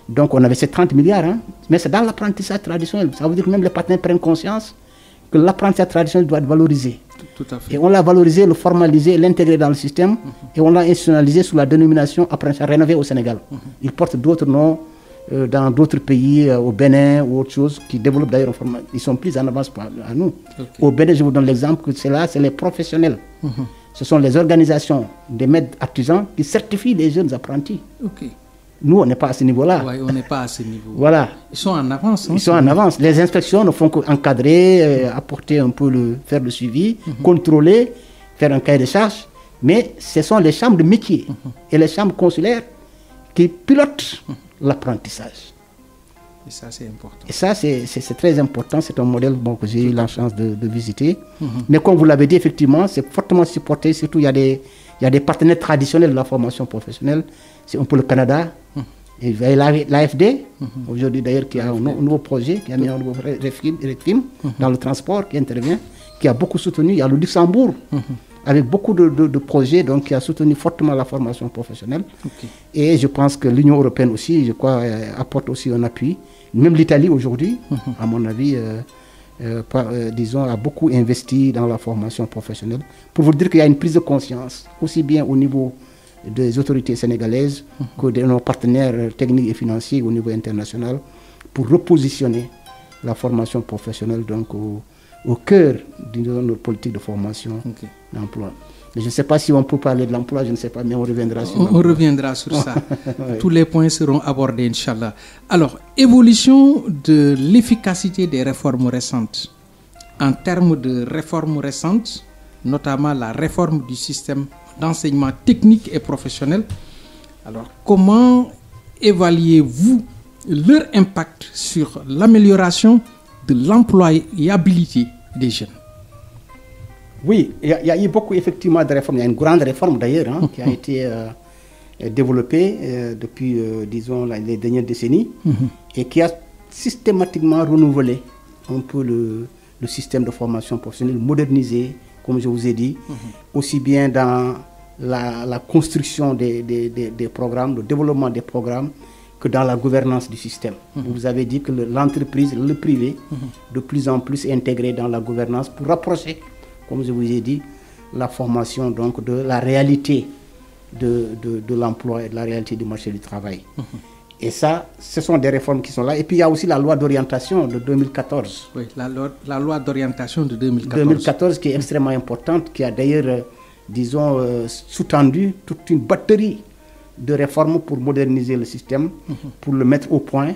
Donc on avait ces 30 milliards, hein. Mais c'est dans l'apprentissage traditionnel. Ça veut dire que même les partenaires prennent conscience que l'apprentissage traditionnel doit être valorisé. Tout à fait. Et on l'a valorisé, le formalisé, l'intégrer dans le système, et on l'a institutionnalisé sous la dénomination apprentissage rénové au Sénégal. Il porte d'autres noms dans d'autres pays, au Bénin ou autre chose, qui développent d'ailleurs, ils sont plus en avance à nous. Au Bénin, je vous donne l'exemple que c'est là, c'est les professionnels. Ce sont les organisations des maîtres artisans qui certifient les jeunes apprentis. Nous, on n'est pas à ce niveau-là. Oui, on n'est pas à ce niveau. Voilà. Ils sont en avance. Ils sont en avance. Les inspections ne font qu'encadrer, apporter un peu faire le suivi, contrôler, faire un cahier de charges. Mais ce sont les chambres de métier et les chambres consulaires qui pilotent l'apprentissage. Et ça, c'est important. Et ça, c'est très important. C'est un modèle que j'ai eu la chance de visiter. Mais comme vous l'avez dit, effectivement, c'est fortement supporté. Surtout, il y a des partenaires traditionnels de la formation professionnelle. C'est un peu le Canada. Et vous avez l'AFD, aujourd'hui d'ailleurs, qui a un nouveau projet, qui a mis un nouveau REFIM dans le transport, qui intervient, qui a beaucoup soutenu. Il y a le Luxembourg, avec beaucoup de projets, donc qui a soutenu fortement la formation professionnelle. Et je pense que l'Union européenne aussi, je crois, apporte aussi un appui. Même l'Italie aujourd'hui, à mon avis, disons, a beaucoup investi dans la formation professionnelle. Pour vous dire qu'il y a une prise de conscience, aussi bien au niveau des autorités sénégalaises que de nos partenaires techniques et financiers au niveau international, pour repositionner la formation professionnelle donc au cœur de notre politique de formation d'emploi. Je ne sais pas si on peut parler de l'emploi, je ne sais pas, mais on reviendra sur l'emploi. On reviendra sur ça. Oui. Tous les points seront abordés, Inch'Allah. Alors, évolution de l'efficacité des réformes récentes. En termes de réformes récentes, notamment la réforme du système d'enseignement technique et professionnel. Alors, comment évaluez-vous leur impact sur l'amélioration de l'employabilité des jeunes? Oui, il y a eu beaucoup effectivement de réformes. Il y a une grande réforme d'ailleurs qui a été développée depuis, disons, les dernières décennies et qui a systématiquement renouvelé un peu le système de formation professionnelle, modernisé, comme je vous ai dit, aussi bien dans la construction des programmes, le développement des programmes, que dans la gouvernance du système. Vous avez dit que l'entreprise, le privé, de plus en plus est intégré dans la gouvernance pour rapprocher, comme je vous ai dit, la formation donc de la réalité de l'emploi et de la réalité du marché du travail. Et ça, ce sont des réformes qui sont là. Et puis il y a aussi la loi d'orientation de 2014. Oui, la loi d'orientation de 2014. 2014 qui est extrêmement importante, qui a d'ailleurs, disons, sous-tendu toute une batterie de réformes pour moderniser le système, pour le mettre au point,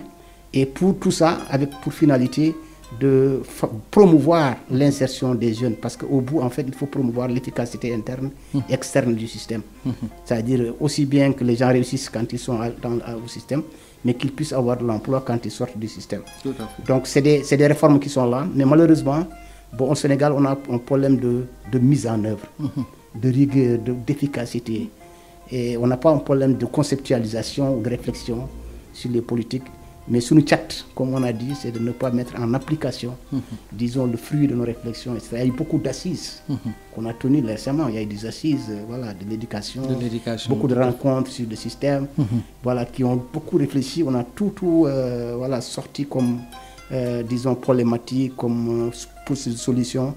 et pour tout ça, avec pour finalité de promouvoir l'insertion des jeunes, parce qu'au bout, en fait, il faut promouvoir l'efficacité interne et externe du système. C'est-à-dire aussi bien que les gens réussissent quand ils sont au système, mais qu'ils puissent avoir de l'emploi quand ils sortent du système. Donc, c'est des réformes qui sont là, mais malheureusement, au Sénégal, on a un problème de mise en œuvre, de rigueur, d'efficacité. Et on n'a pas un problème de conceptualisation ou de réflexion sur les politiques. Mais sous le chat, comme on a dit, c'est de ne pas mettre en application, disons, le fruit de nos réflexions. Il y a eu beaucoup d'assises qu'on a tenues récemment. Il y a eu des assises de l'éducation, beaucoup de rencontres sur le système, qui ont beaucoup réfléchi. On a tout sorti comme, disons, problématique, comme solution.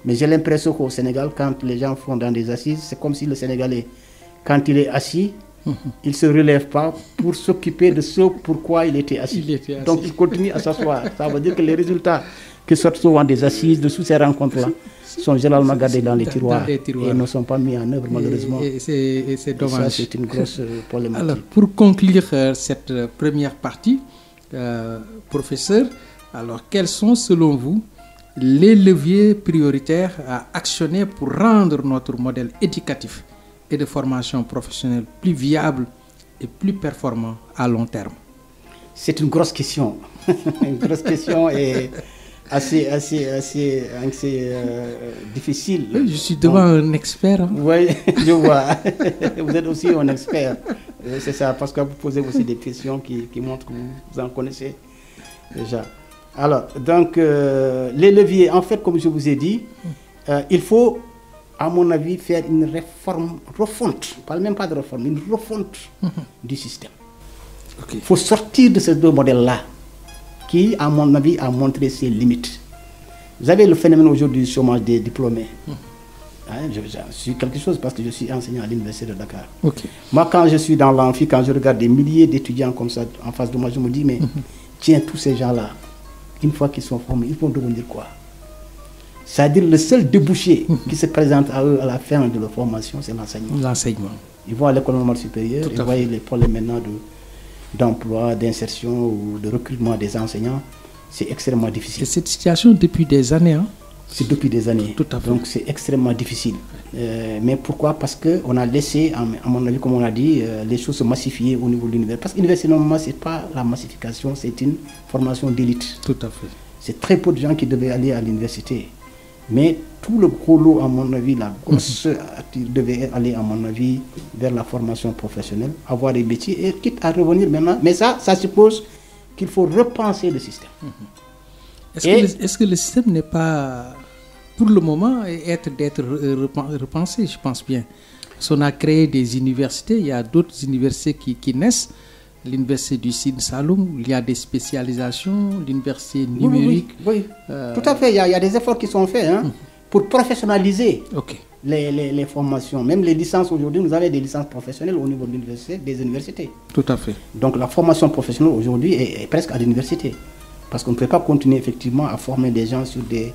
Mais j'ai l'impression qu'au Sénégal, quand les gens font dans des assises, c'est comme si le Sénégalais, quand il est assis, il ne se relève pas pour s'occuper de ce pourquoi il était assis. Donc il continue à s'asseoir. Ça veut dire que les résultats qui sortent souvent des assises, de toutes ces rencontres-là, sont généralement gardés dans les tiroirs et ne sont pas mis en œuvre malheureusement. Et c'est dommage. Ça, c'est une grosse problématique. Alors, pour conclure cette première partie, professeur, alors quels sont selon vous les leviers prioritaires à actionner pour rendre notre modèle éducatif et de formation professionnelle plus viable et plus performant à long terme? C'est une grosse question. Une grosse question et assez difficile. Oui, je suis devant un expert. Hein. Oui, je vois. Vous êtes aussi un expert. C'est ça, parce que vous posez aussi des questions qui montrent que vous en connaissez déjà. Alors, donc, les leviers, en fait, comme je vous ai dit, il faut, à mon avis, faire une refonte. Je ne parle même pas de réforme, une refonte du système. Il faut sortir de ces deux modèles-là, qui, à mon avis, a montré ses limites. Vous avez le phénomène aujourd'hui du chômage des diplômés. Je suis quelque chose parce que je suis enseignant à l'université de Dakar. Moi, quand je suis dans l'amphi, quand je regarde des milliers d'étudiants comme ça en face de moi, je me dis, mais tiens, tous ces gens-là, une fois qu'ils sont formés, ils vont devenir quoi? C'est-à-dire le seul débouché qui se présente à eux à la fin de leur formation, c'est l'enseignement. Ils vont à l'école normale supérieure, ils voient les problèmes maintenant d'emploi, d'insertion ou de recrutement des enseignants. C'est extrêmement difficile. Et cette situation depuis des années, hein? C'est depuis des années. Tout à fait. Donc c'est extrêmement difficile. Mais pourquoi? Parce qu'on a laissé, à mon avis, comme on l'a dit, les choses se massifier au niveau de l'université. Parce que l'université, normalement, ce n'est pas la massification, c'est une formation d'élite. Tout à fait. C'est très peu de gens qui devaient aller à l'université. Mais tout le gros lot, à mon avis, la grosse devait aller, à mon avis, vers la formation professionnelle, avoir des métiers, et quitte à revenir maintenant. Mais ça suppose qu'il faut repenser le système. Est-ce que le système n'est pas, pour le moment, d'être repensé, je pense bien. Si on a créé des universités, il y a d'autres universités qui naissent. L'université du Sine Saloum, il y a des spécialisations, l'université numérique. Oui. Tout à fait, il y a des efforts qui sont faits pour professionnaliser les formations. Même les licences aujourd'hui, vous avez des licences professionnelles au niveau de l'université, des universités. Tout à fait. Donc la formation professionnelle aujourd'hui est presque à l'université. Parce qu'on ne peut pas continuer effectivement à former des gens sur des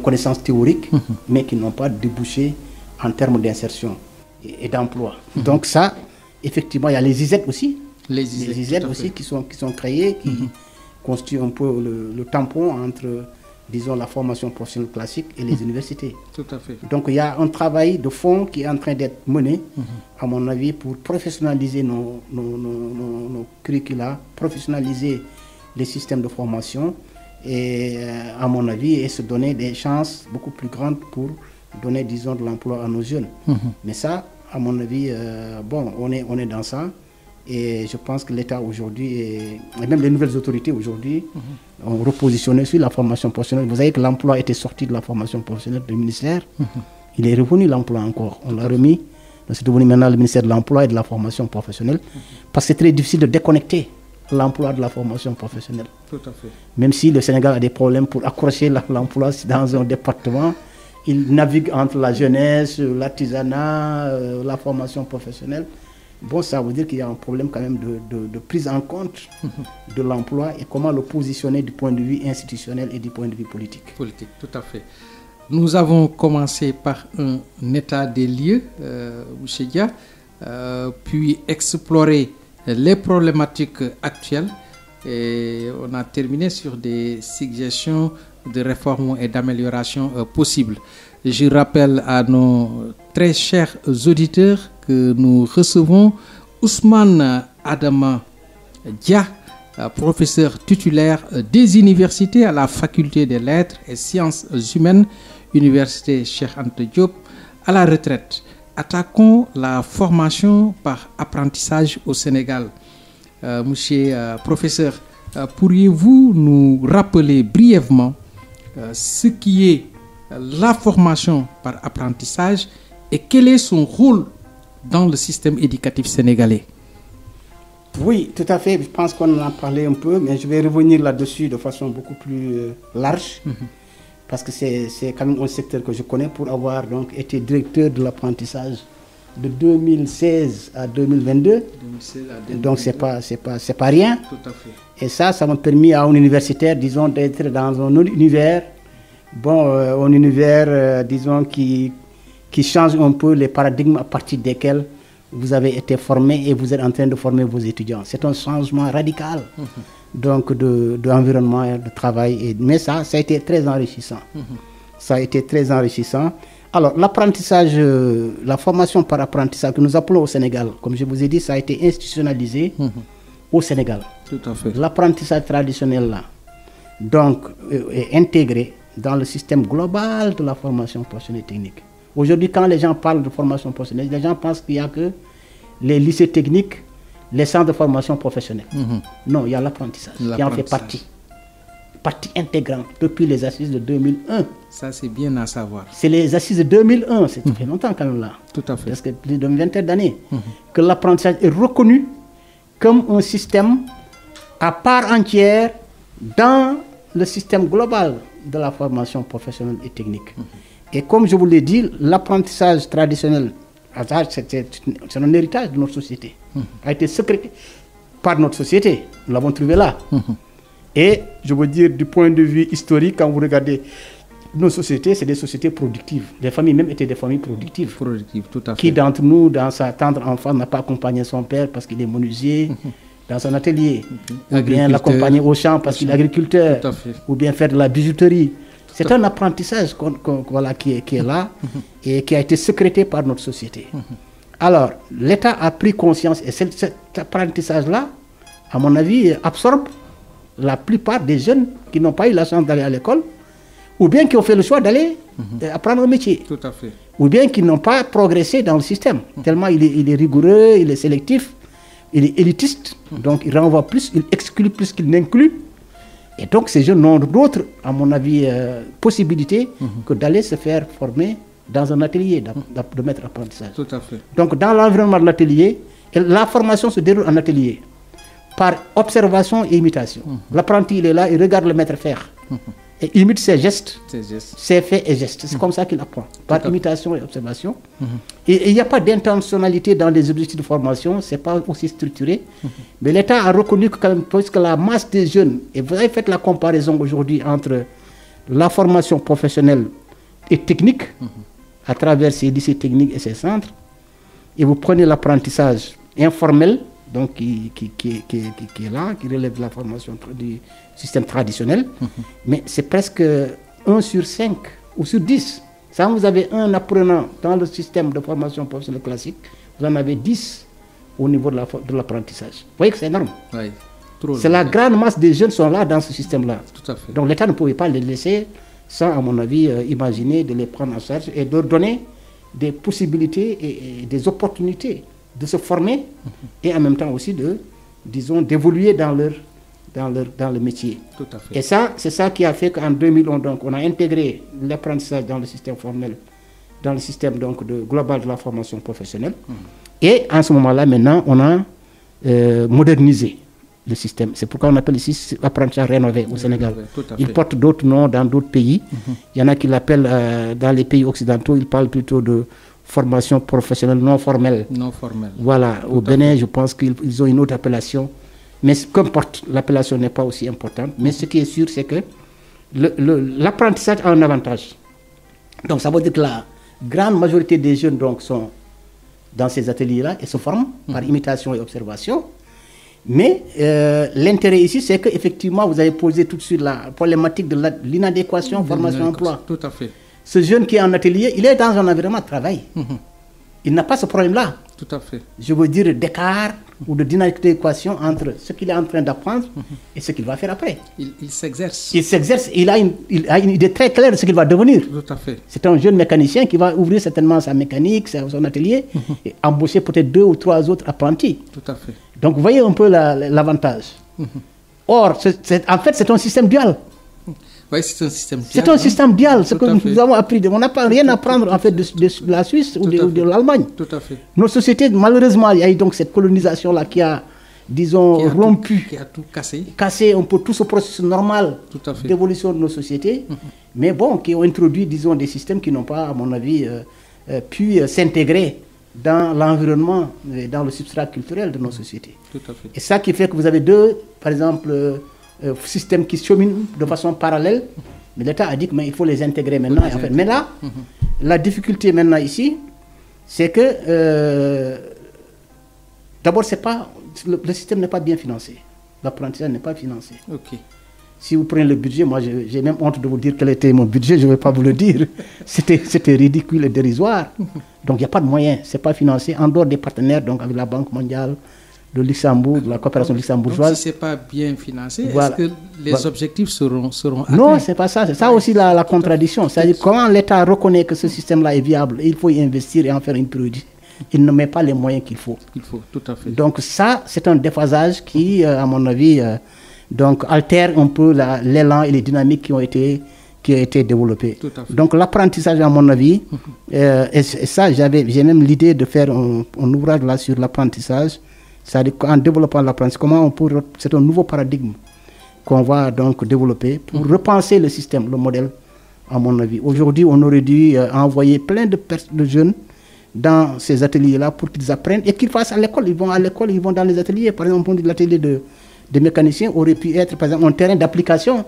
connaissances théoriques, mais qui n'ont pas débouché en termes d'insertion et d'emploi. Donc ça, effectivement, il y a les ISET aussi. Les ISET aussi qui sont créés, qui constituent un peu le tampon entre, disons, la formation professionnelle classique et les universités. Tout à fait. Donc il y a un travail de fond qui est en train d'être mené, à mon avis, pour professionnaliser nos curricula, professionnaliser les systèmes de formation et, à mon avis, et se donner des chances beaucoup plus grandes pour donner, disons, de l'emploi à nos jeunes. Mais ça, à mon avis, on est dans ça. Et je pense que l'État aujourd'hui, et même les nouvelles autorités aujourd'hui, ont repositionné sur la formation professionnelle. Vous savez que l'emploi était sorti de la formation professionnelle du ministère. Il est revenu l'emploi encore. On l'a remis. C'est devenu maintenant le ministère de l'Emploi et de la formation professionnelle. Parce que c'est très difficile de déconnecter l'emploi de la formation professionnelle. Tout à fait. Même si le Sénégal a des problèmes pour accrocher l'emploi dans un département, il navigue entre la jeunesse, l'artisanat, la formation professionnelle. Bon, ça veut dire qu'il y a un problème quand même de prise en compte de l'emploi et comment le positionner du point de vue institutionnel et du point de vue politique. Politique, tout à fait. Nous avons commencé par un état des lieux, M. Dia, puis explorer les problématiques actuelles et on a terminé sur des suggestions de réformes et d'améliorations possibles. Je rappelle à nos très chers auditeurs que nous recevons Ousmane Adama Dia, professeur titulaire des universités à la faculté des lettres et sciences humaines, Université Cheikh Anta Diop, à la retraite. Attaquons la formation par apprentissage au Sénégal. Monsieur professeur, pourriez-vous nous rappeler brièvement ce qui est la formation par apprentissage et quel est son rôle dans le système éducatif sénégalais? Oui, tout à fait. Je pense qu'on en a parlé un peu, mais je vais revenir là-dessus de façon beaucoup plus large. Parce que c'est quand même un secteur que je connais pour avoir donc été directeur de l'apprentissage de 2016 à 2022. Donc c'est pas rien. Tout à fait. Et ça m'a permis à un universitaire, disons, d'être dans un univers, un univers, disons, qui change un peu les paradigmes à partir desquels vous avez été formé et vous êtes en train de former vos étudiants. C'est un changement radical, donc, d'environnement, de travail. Mais ça a été très enrichissant. Ça a été très enrichissant. Alors, l'apprentissage, la formation par apprentissage que nous appelons au Sénégal, comme je vous ai dit, ça a été institutionnalisé au Sénégal. Tout à fait. L'apprentissage traditionnel, là, donc, est intégré dans le système global de la formation professionnelle et technique. Aujourd'hui, quand les gens parlent de formation professionnelle, les gens pensent qu'il n'y a que les lycées techniques, les centres de formation professionnelle. Non, il y a l'apprentissage qui en fait partie intégrante depuis les assises de 2001. Ça, c'est bien à savoir. C'est les assises de 2001, ça fait longtemps quand même là. Tout à fait. Parce que plus d'une vingtaine d'années, que l'apprentissage est reconnu comme un système à part entière dans le système global de la formation professionnelle et technique. Et comme je vous l'ai dit, l'apprentissage traditionnel, c'est un héritage de notre société, a été sécrété par notre société. Nous l'avons trouvé là. Et je veux dire, du point de vue historique, quand vous regardez nos sociétés, c'est des sociétés productives. Les familles même étaient des familles productives. Productives, tout à fait. Qui d'entre nous, dans sa tendre enfance, n'a pas accompagné son père parce qu'il est menuisier dans son atelier, ou bien l'accompagner au champ parce qu'il est agriculteur, ou bien faire de la bijouterie. C'est un apprentissage qui est là et qui a été sécrété par notre société. Alors, l'État a pris conscience et cet apprentissage-là, à mon avis, absorbe la plupart des jeunes qui n'ont pas eu la chance d'aller à l'école ou bien qui ont fait le choix d'aller apprendre un métier. Tout à fait. Ou bien qui n'ont pas progressé dans le système. Tellement il est rigoureux, il est sélectif, il est élitiste, donc il renvoie plus, il exclut plus qu'il n'inclut. Et donc ces jeunes n'ont d'autres, à mon avis, possibilités que d'aller se faire former dans un atelier de maître apprentissage. Tout à fait. Donc dans l'environnement de l'atelier, la formation se déroule en atelier, par observation et imitation. L'apprenti, il est là, il regarde le maître faire. Et imite ses gestes, ses faits et gestes. C'est comme ça qu'il apprend, par imitation et observation. Et il n'y a pas d'intentionnalité dans les objectifs de formation, ce n'est pas aussi structuré. Mais l'État a reconnu que, puisque la masse des jeunes, et vous avez fait la comparaison aujourd'hui entre la formation professionnelle et technique, à travers ces lycées techniques et ces centres, et vous prenez l'apprentissage informel, donc qui est là, qui relève de la formation du système traditionnel, mais c'est presque 1 sur 5 ou sur 10. Ça, vous avez un apprenant dans le système de formation professionnelle classique, vous en avez 10 au niveau de l'apprentissage. Vous voyez que c'est énorme. Oui, c'est la grande masse des jeunes sont là dans ce système-là. Tout à fait. Donc l'État ne pouvait pas les laisser sans, à mon avis, imaginer de les prendre en charge et de leur donner des possibilités et des opportunités de se former et en même temps aussi d'évoluer dans le métier. Tout à fait. Et ça, c'est ça qui a fait qu'en 2011, donc, on a intégré l'apprentissage dans le système formel, dans le système global de la formation professionnelle. Et en ce moment-là, maintenant, on a modernisé le système. C'est pourquoi on appelle ici l'apprentissage rénové au Sénégal. Il porte d'autres noms dans d'autres pays. Il y en a qui l'appellent, dans les pays occidentaux, ils parlent plutôt de formation professionnelle non formelle. Non formelle. Voilà, au Bénin, je pense qu'ils ont une autre appellation. Mais qu'importe, l'appellation n'est pas aussi importante. Mais ce qui est sûr, c'est que l'apprentissage a un avantage. Donc ça veut dire que la grande majorité des jeunes donc, sont dans ces ateliers-là et se forment par imitation et observation. Mais l'intérêt ici, c'est qu'effectivement, vous avez posé tout de suite la problématique de l'inadéquation formation-emploi. Tout à fait. Ce jeune qui est en atelier, il est dans un environnement de travail. Il n'a pas ce problème-là. Tout à fait. Je veux dire d'écart ou de d'inadéquation entre ce qu'il est en train d'apprendre et ce qu'il va faire après. Il s'exerce. Il s'exerce, il a une idée très claire de ce qu'il va devenir. Tout à fait. C'est un jeune mécanicien qui va ouvrir certainement sa mécanique, son atelier, et embaucher peut-être 2 ou 3 autres apprentis. Tout à fait. Donc vous voyez un peu l'avantage. Or, en fait, c'est un système dual. Oui, c'est un système dual. C'est un système dual, ce que nous avons appris. On n'a pas rien à apprendre en fait de la Suisse ou de l'Allemagne. Tout à fait. Nos sociétés, malheureusement, il y a eu donc cette colonisation-là qui a, disons, rompu, qui a tout cassé. Cassé un peu tout ce processus normal d'évolution de nos sociétés, mais bon, qui ont introduit, disons, des systèmes qui n'ont pas, à mon avis, pu s'intégrer dans l'environnement et dans le substrat culturel de nos sociétés. Tout à fait. Et ça qui fait que vous avez deux, par exemple, systèmes qui cheminent de façon parallèle, mais l'État a dit qu'il faut les intégrer maintenant. En fait. Mais là, la difficulté maintenant ici, c'est que d'abord, le système n'est pas bien financé. L'apprentissage n'est pas financé. Ok. Si vous prenez le budget, moi j'ai même honte de vous dire quel était mon budget, je ne vais pas vous le dire. C'était ridicule et dérisoire. Donc il n'y a pas de moyens, ce n'est pas financé. En dehors des partenaires, donc avec la Banque mondiale, de Luxembourg, de la coopération luxembourgeoise. Donc si ce n'est pas bien financé, voilà. Est-ce que les objectifs seront atteints? Non, ce n'est pas ça. C'est ça aussi la contradiction. C'est-à-dire comment l'État reconnaît que ce système-là est viable, et il faut y investir et en faire une priorité. Il ne met pas les moyens qu'il faut. Tout à fait. Donc ça, c'est un déphasage qui, à mon avis, donc altère un peu l'élan et les dynamiques qui ont été développées. Donc l'apprentissage, à mon avis, et ça, j'ai même l'idée de faire un ouvrage là sur l'apprentissage, c'est-à-dire en développant l'apprentissage, c'est un nouveau paradigme qu'on va donc développer pour repenser le système, le modèle, à mon avis. Aujourd'hui, on aurait dû envoyer plein de jeunes dans ces ateliers-là pour qu'ils apprennent et qu'ils fassent à l'école. Ils vont à l'école, ils vont dans les ateliers. Par exemple, l'atelier de mécaniciens aurait pu être, par exemple, un terrain d'application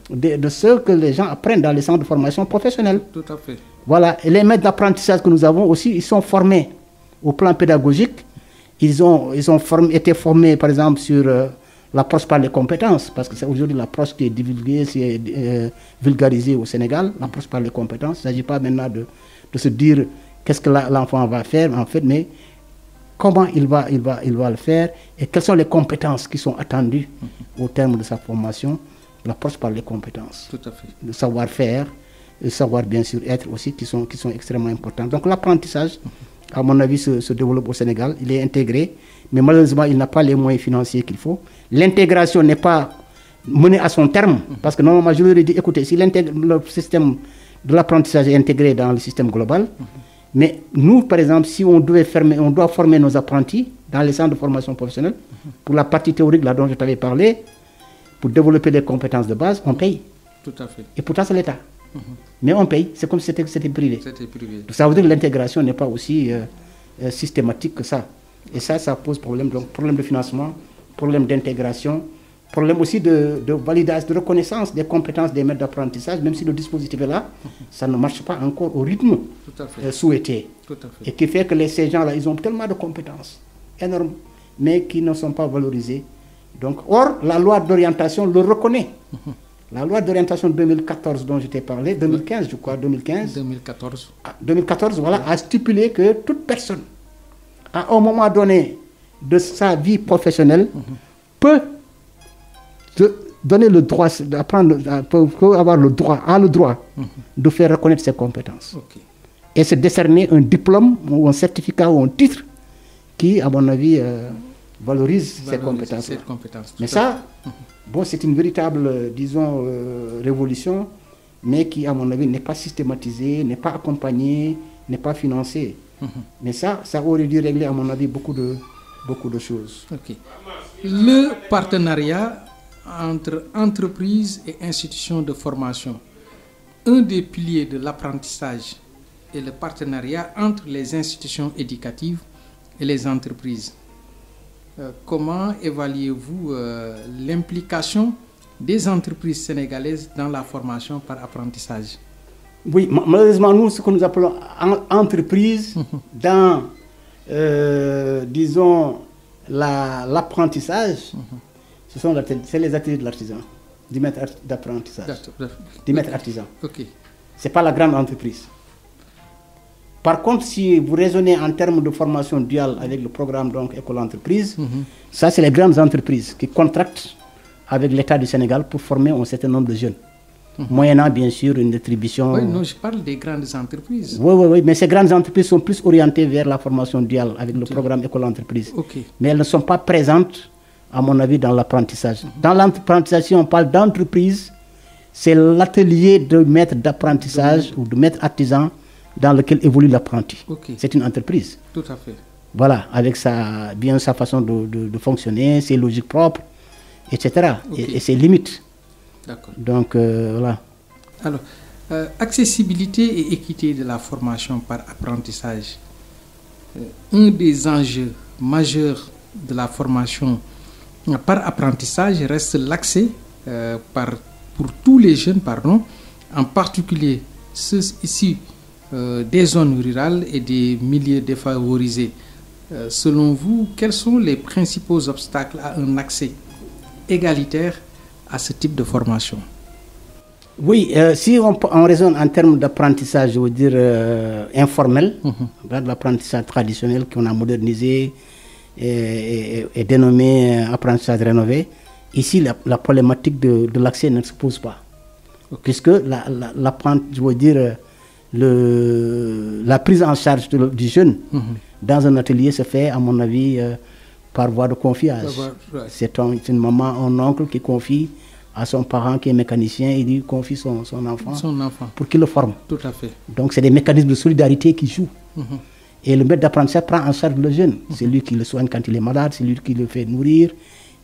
de ce que les gens apprennent dans les centres de formation professionnelle. Tout à fait. Voilà. Et les maîtres d'apprentissage que nous avons aussi, ils sont formés au plan pédagogique. Ils ont été formés, par exemple, sur l'approche par les compétences, parce que c'est aujourd'hui l'approche qui est divulguée, vulgarisée au Sénégal, l'approche par les compétences. Il ne s'agit pas maintenant de se dire qu'est-ce que l'enfant va faire, en fait, mais comment il va le faire et quelles sont les compétences qui sont attendues au terme de sa formation. L'approche par les compétences. Tout à fait. Le savoir-faire, le savoir bien sûr être aussi qui sont extrêmement importants. Donc l'apprentissage, à mon avis, se développe au Sénégal. Il est intégré, mais malheureusement, il n'a pas les moyens financiers qu'il faut. L'intégration n'est pas menée à son terme, parce que normalement, je leur ai dit, écoutez, si le système de l'apprentissage est intégré dans le système global, mais nous, par exemple, si on doit former nos apprentis dans les centres de formation professionnelle, pour la partie théorique là dont je t'avais parlé, pour développer les compétences de base, on paye. Tout à fait. Et pourtant, c'est l'État. Mais on paye, c'est comme si c'était privé. C'était privé. Ça veut dire que l'intégration n'est pas aussi systématique que ça. Et ça pose problème. Donc, problème de financement, problème d'intégration, problème aussi de validation, de reconnaissance des compétences des maîtres d'apprentissage, même si le dispositif est là, ça ne marche pas encore au rythme souhaité. Tout à fait. Et qui fait que ces gens-là, ils ont tellement de compétences énormes, mais qui ne sont pas valorisées. Donc, or, la loi d'orientation le reconnaît. La loi d'orientation 2014 dont je t'ai parlé, 2015 je crois, 2014, voilà, a stipulé que toute personne, à un moment donné de sa vie professionnelle, peut donner le droit, peut avoir le droit de faire reconnaître ses compétences. Et se décerner un diplôme ou un certificat ou un titre qui, à mon avis, valorise ses compétences. Mais ça, bon, c'est une véritable, disons, révolution, mais qui, à mon avis, n'est pas systématisée, n'est pas accompagnée, n'est pas financée. Mais ça aurait dû régler, à mon avis, beaucoup de choses. Le partenariat entre entreprises et institutions de formation. Un des piliers de l'apprentissage est le partenariat entre les institutions éducatives et les entreprises. Comment évaluez-vous l'implication des entreprises sénégalaises dans la formation par apprentissage? Oui, malheureusement, nous, ce que nous appelons entreprise dans, disons, l'apprentissage, c'est les ateliers de l'artisan, du maître d'apprentissage, du maître artisan. Ce n'est pas la grande entreprise. Par contre, si vous raisonnez en termes de formation duale avec le programme donc école-entreprise, ça c'est les grandes entreprises qui contractent avec l'État du Sénégal pour former un certain nombre de jeunes. Moyennant bien sûr une attribution... Oui, non, je parle des grandes entreprises. Oui, mais ces grandes entreprises sont plus orientées vers la formation duale avec le programme école-entreprise. Mais elles ne sont pas présentes, à mon avis, dans l'apprentissage. Dans l'apprentissage, si on parle d'entreprise, c'est l'atelier de maître d'apprentissage ou de maître artisan dans lequel évolue l'apprenti. C'est une entreprise. Tout à fait. Voilà, avec sa façon de fonctionner, ses logiques propres, etc. Et ses limites. D'accord. Donc, voilà. Alors, accessibilité et équité de la formation par apprentissage. un des enjeux majeurs de la formation par apprentissage reste l'accès pour tous les jeunes, en particulier ceux issus des zones rurales et des milieux défavorisés. Selon vous, quels sont les principaux obstacles à un accès égalitaire à ce type de formation? Oui, si on raisonne en termes d'apprentissage, je veux dire informel, de l'apprentissage traditionnel qu'on a modernisé et dénommé apprentissage rénové, ici la problématique de l'accès ne se pose pas. Puisque je veux dire, la prise en charge du jeune dans un atelier se fait, à mon avis, par voie de confiance. C'est une maman, un oncle qui confie à son parent qui est mécanicien, il lui confie son enfant pour qu'il le forme. Tout à fait. Donc c'est des mécanismes de solidarité qui jouent. Et le maître d'apprentissage prend en charge le jeune. C'est lui qui le soigne quand il est malade, c'est lui qui le fait nourrir,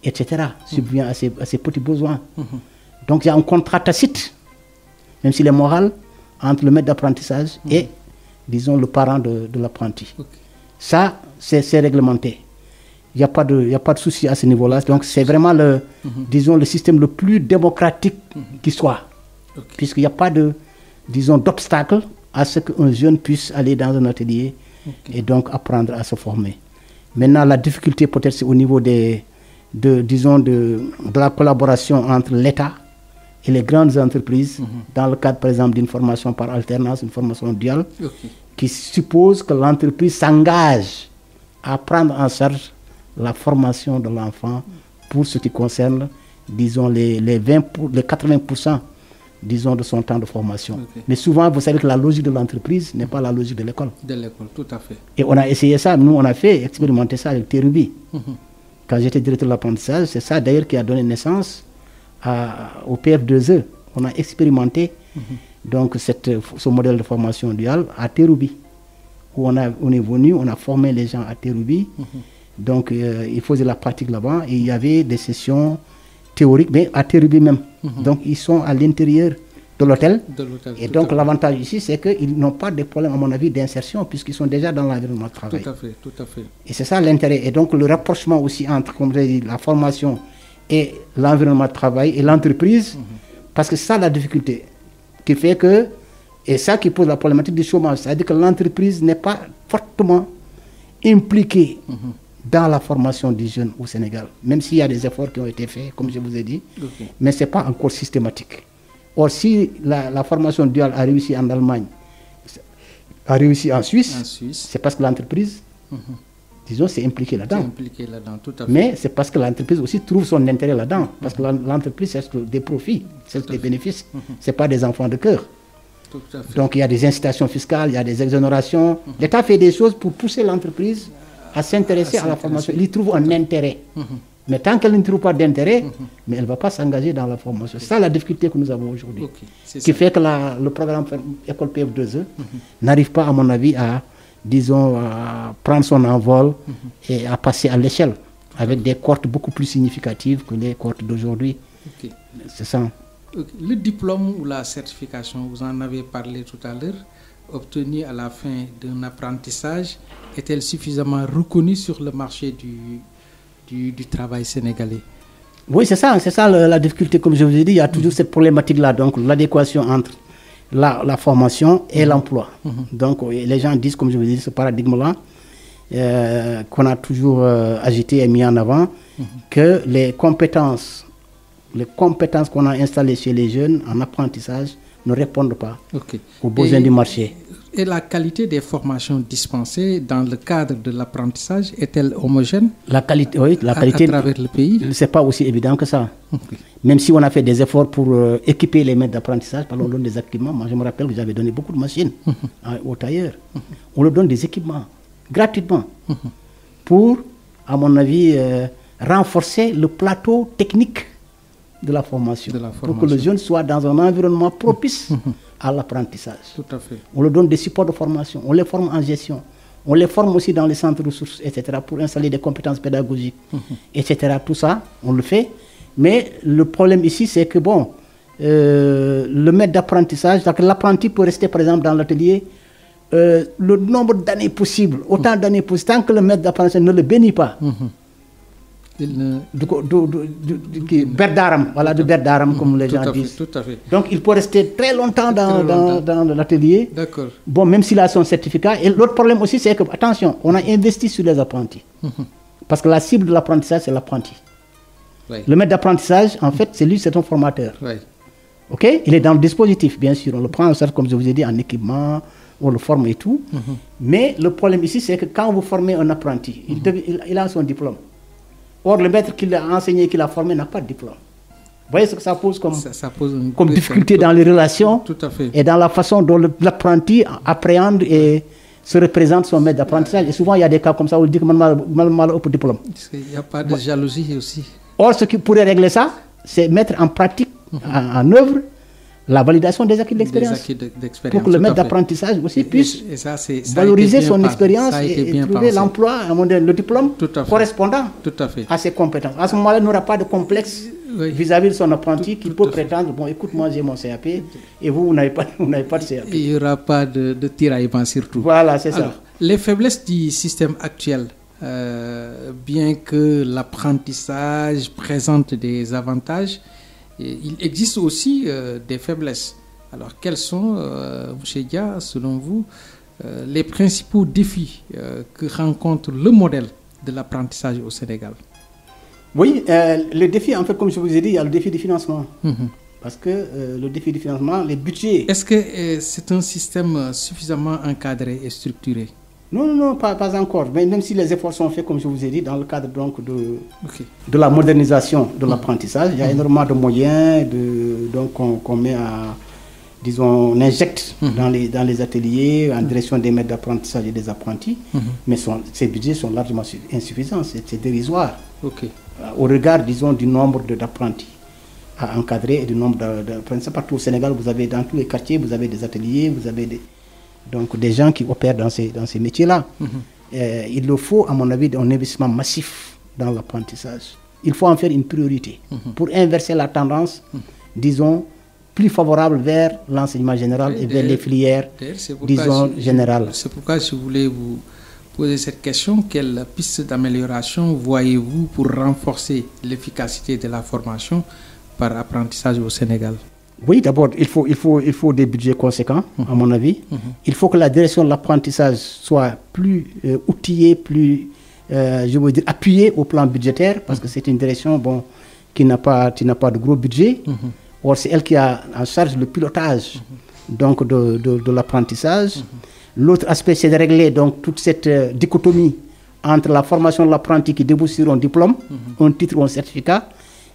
etc. Subvient à ses petits besoins. Donc il y a un contrat tacite, même s'il est moral, entre le maître d'apprentissage et, disons, le parent de l'apprenti. Ça, c'est réglementé. Il n'y a pas de souci à ce niveau-là. Donc, c'est vraiment le système le plus démocratique qui soit. Puisqu'il n'y a pas d'obstacle à ce qu'un jeune puisse aller dans un atelier et donc apprendre à se former. Maintenant, la difficulté peut-être c'est au niveau de la collaboration entre l'État et les grandes entreprises, dans le cadre, par exemple, d'une formation par alternance, une formation duale, qui suppose que l'entreprise s'engage à prendre en charge la formation de l'enfant pour ce qui concerne, disons, les 80%, disons, de son temps de formation. Mais souvent, vous savez que la logique de l'entreprise n'est pas la logique de l'école. De l'école, tout à fait. Et on a essayé ça, nous on a expérimenté ça avec Terubi. Quand j'étais directeur de l'apprentissage, c'est ça d'ailleurs qui a donné naissance au PF2E. On a expérimenté donc ce modèle de formation duale à Terubi, où on est venu, on a formé les gens à Terubi. Donc, ils faisaient la pratique là-bas et il y avait des sessions théoriques, mais à Terubi même. Donc, ils sont à l'intérieur de l'hôtel. Et donc, l'avantage ici, c'est qu'ils n'ont pas de problème, à mon avis, d'insertion, puisqu'ils sont déjà dans l'environnement de travail. Tout à fait. Et c'est ça l'intérêt. Et donc, le rapprochement aussi entre, comme je l'ai dit, la formation et l'environnement de travail et l'entreprise, parce que c'est ça la difficulté, qui fait que, et ça qui pose la problématique du chômage, c'est-à-dire que l'entreprise n'est pas fortement impliquée dans la formation des jeunes au Sénégal, même s'il y a des efforts qui ont été faits, comme je vous ai dit, mais ce n'est pas encore systématique. Or, si la formation duale a réussi en Allemagne, a réussi en Suisse, c'est parce que l'entreprise, disons, c'est impliqué là-dedans. Tout à fait. Mais c'est parce que l'entreprise aussi trouve son intérêt là-dedans, parce que l'entreprise cherche des profits, cherche des bénéfices, ce n'est pas des enfants de cœur. Donc, il y a des incitations fiscales, il y a des exonérations. L'État fait des choses pour pousser l'entreprise à s'intéresser à la formation. Il y trouve un intérêt. Mais tant qu'elle ne trouve pas d'intérêt, mais elle ne va pas s'engager dans la formation. C'est ça la difficulté que nous avons aujourd'hui. Qui fait que le programme École PF2E n'arrive pas, à mon avis, à prendre son envol et à passer à l'échelle, avec des cohortes beaucoup plus significatives que les cohortes d'aujourd'hui. C'est ça. Le diplôme ou la certification, vous en avez parlé tout à l'heure, obtenue à la fin d'un apprentissage, est-elle suffisamment reconnue sur le marché du travail sénégalais? Oui, c'est ça la difficulté, comme je vous ai dit, il y a toujours cette problématique-là, donc l'adéquation entre la formation et l'emploi. Donc les gens disent, comme je vous ai dit, ce paradigme-là, qu'on a toujours agité et mis en avant, que les compétences qu'on a installées chez les jeunes en apprentissage ne répondent pas aux besoins du marché. Et la qualité des formations dispensées dans le cadre de l'apprentissage est-elle homogène? La qualité, oui, la qualité à travers le pays? C'est pas aussi évident que ça. Même si on a fait des efforts pour équiper les maîtres d'apprentissage, par exemple, on donne des équipements. Moi, je me rappelle que j'avais donné beaucoup de machines aux tailleurs. On leur donne des équipements gratuitement pour, à mon avis, renforcer le plateau technique de la formation, pour que le jeune soit dans un environnement propice à l'apprentissage. Tout à fait. On leur donne des supports de formation, on les forme en gestion, on les forme aussi dans les centres de ressources, etc., pour installer des compétences pédagogiques, etc. Tout ça, on le fait. Mais le problème ici, c'est que, le maître d'apprentissage, l'apprenti peut rester, par exemple, dans l'atelier le nombre d'années possible, autant d'années possible, tant que le maître d'apprentissage ne le bénit pas. Berdaram, voilà, de Berdaram, comme les gens disent. Tout à fait. Donc, il peut rester très longtemps dans l'atelier. D'accord. Bon, même s'il a son certificat. Et l'autre problème aussi, c'est que, attention, on a investi sur les apprentis. Parce que la cible de l'apprentissage, c'est l'apprenti. Oui. Le maître d'apprentissage, en fait, c'est un formateur. Oui. OK? Il est dans le dispositif, bien sûr. On le prend, en sorte, comme je vous ai dit, en équipement, on le forme et tout. Mais le problème ici, c'est que quand vous formez un apprenti, il a son diplôme. Or, le maître qui l'a enseigné, qui l'a formé, n'a pas de diplôme. Vous voyez ce que ça pose comme difficulté dans les relations. Tout à fait. Et dans la façon dont l'apprenti appréhende et se représente son maître d'apprentissage. Et souvent, il y a des cas comme ça où il dit que mal au diplôme. Il n'y a pas de jalousie aussi. Or, ce qui pourrait régler ça, c'est mettre en pratique, en œuvre, la validation des acquis d'expérience. Pour que le maître d'apprentissage aussi puisse valoriser son expérience et trouver l'emploi, le diplôme correspondant à ses compétences. À ce moment-là, il n'aura pas de complexe vis-à-vis de son apprenti qui peut prétendre, bon, écoute, moi j'ai mon CAP et vous n'avez pas de CAP. Il n'y aura pas de tiraillement surtout. Voilà, c'est ça. Les faiblesses du système actuel, bien que l'apprentissage présente des avantages, il existe aussi des faiblesses. Alors, quels sont, M. Dia, selon vous, les principaux défis que rencontre le modèle de l'apprentissage au Sénégal? Oui, le défi, en fait, comme je vous ai dit, il y a le défi du financement. Parce que le défi du financement, les budgets... Est-ce que c'est un système suffisamment encadré et structuré? Non, pas encore. Mais même si les efforts sont faits, comme je vous ai dit, dans le cadre donc, de la modernisation de l'apprentissage, il y a énormément de moyens qu'on met disons, on injecte dans les ateliers en direction des maîtres d'apprentissage et des apprentis. Mais ces budgets sont largement insuffisants, c'est dérisoire. Au regard, disons, du nombre d'apprentis à encadrer et du nombre d'apprentis. Partout au Sénégal, vous avez dans tous les quartiers, vous avez des ateliers, vous avez des gens qui opèrent dans ces métiers-là. Il le faut, à mon avis, un investissement massif dans l'apprentissage. Il faut en faire une priorité pour inverser la tendance, disons, plus favorable vers l'enseignement général et vers les filières, disons, générales. C'est pourquoi je voulais vous poser cette question. Quelle piste d'amélioration voyez-vous pour renforcer l'efficacité de la formation par apprentissage au Sénégal? Oui, d'abord, il faut des budgets conséquents, à mon avis. Il faut que la direction de l'apprentissage soit plus outillée, plus, je veux dire, appuyée au plan budgétaire, parce que c'est une direction qui n'a pas de gros budget. Or, c'est elle qui a en charge le pilotage donc, de l'apprentissage. L'autre aspect, c'est de régler donc, toute cette dichotomie entre la formation de l'apprenti qui débouche sur un diplôme, un titre ou un certificat,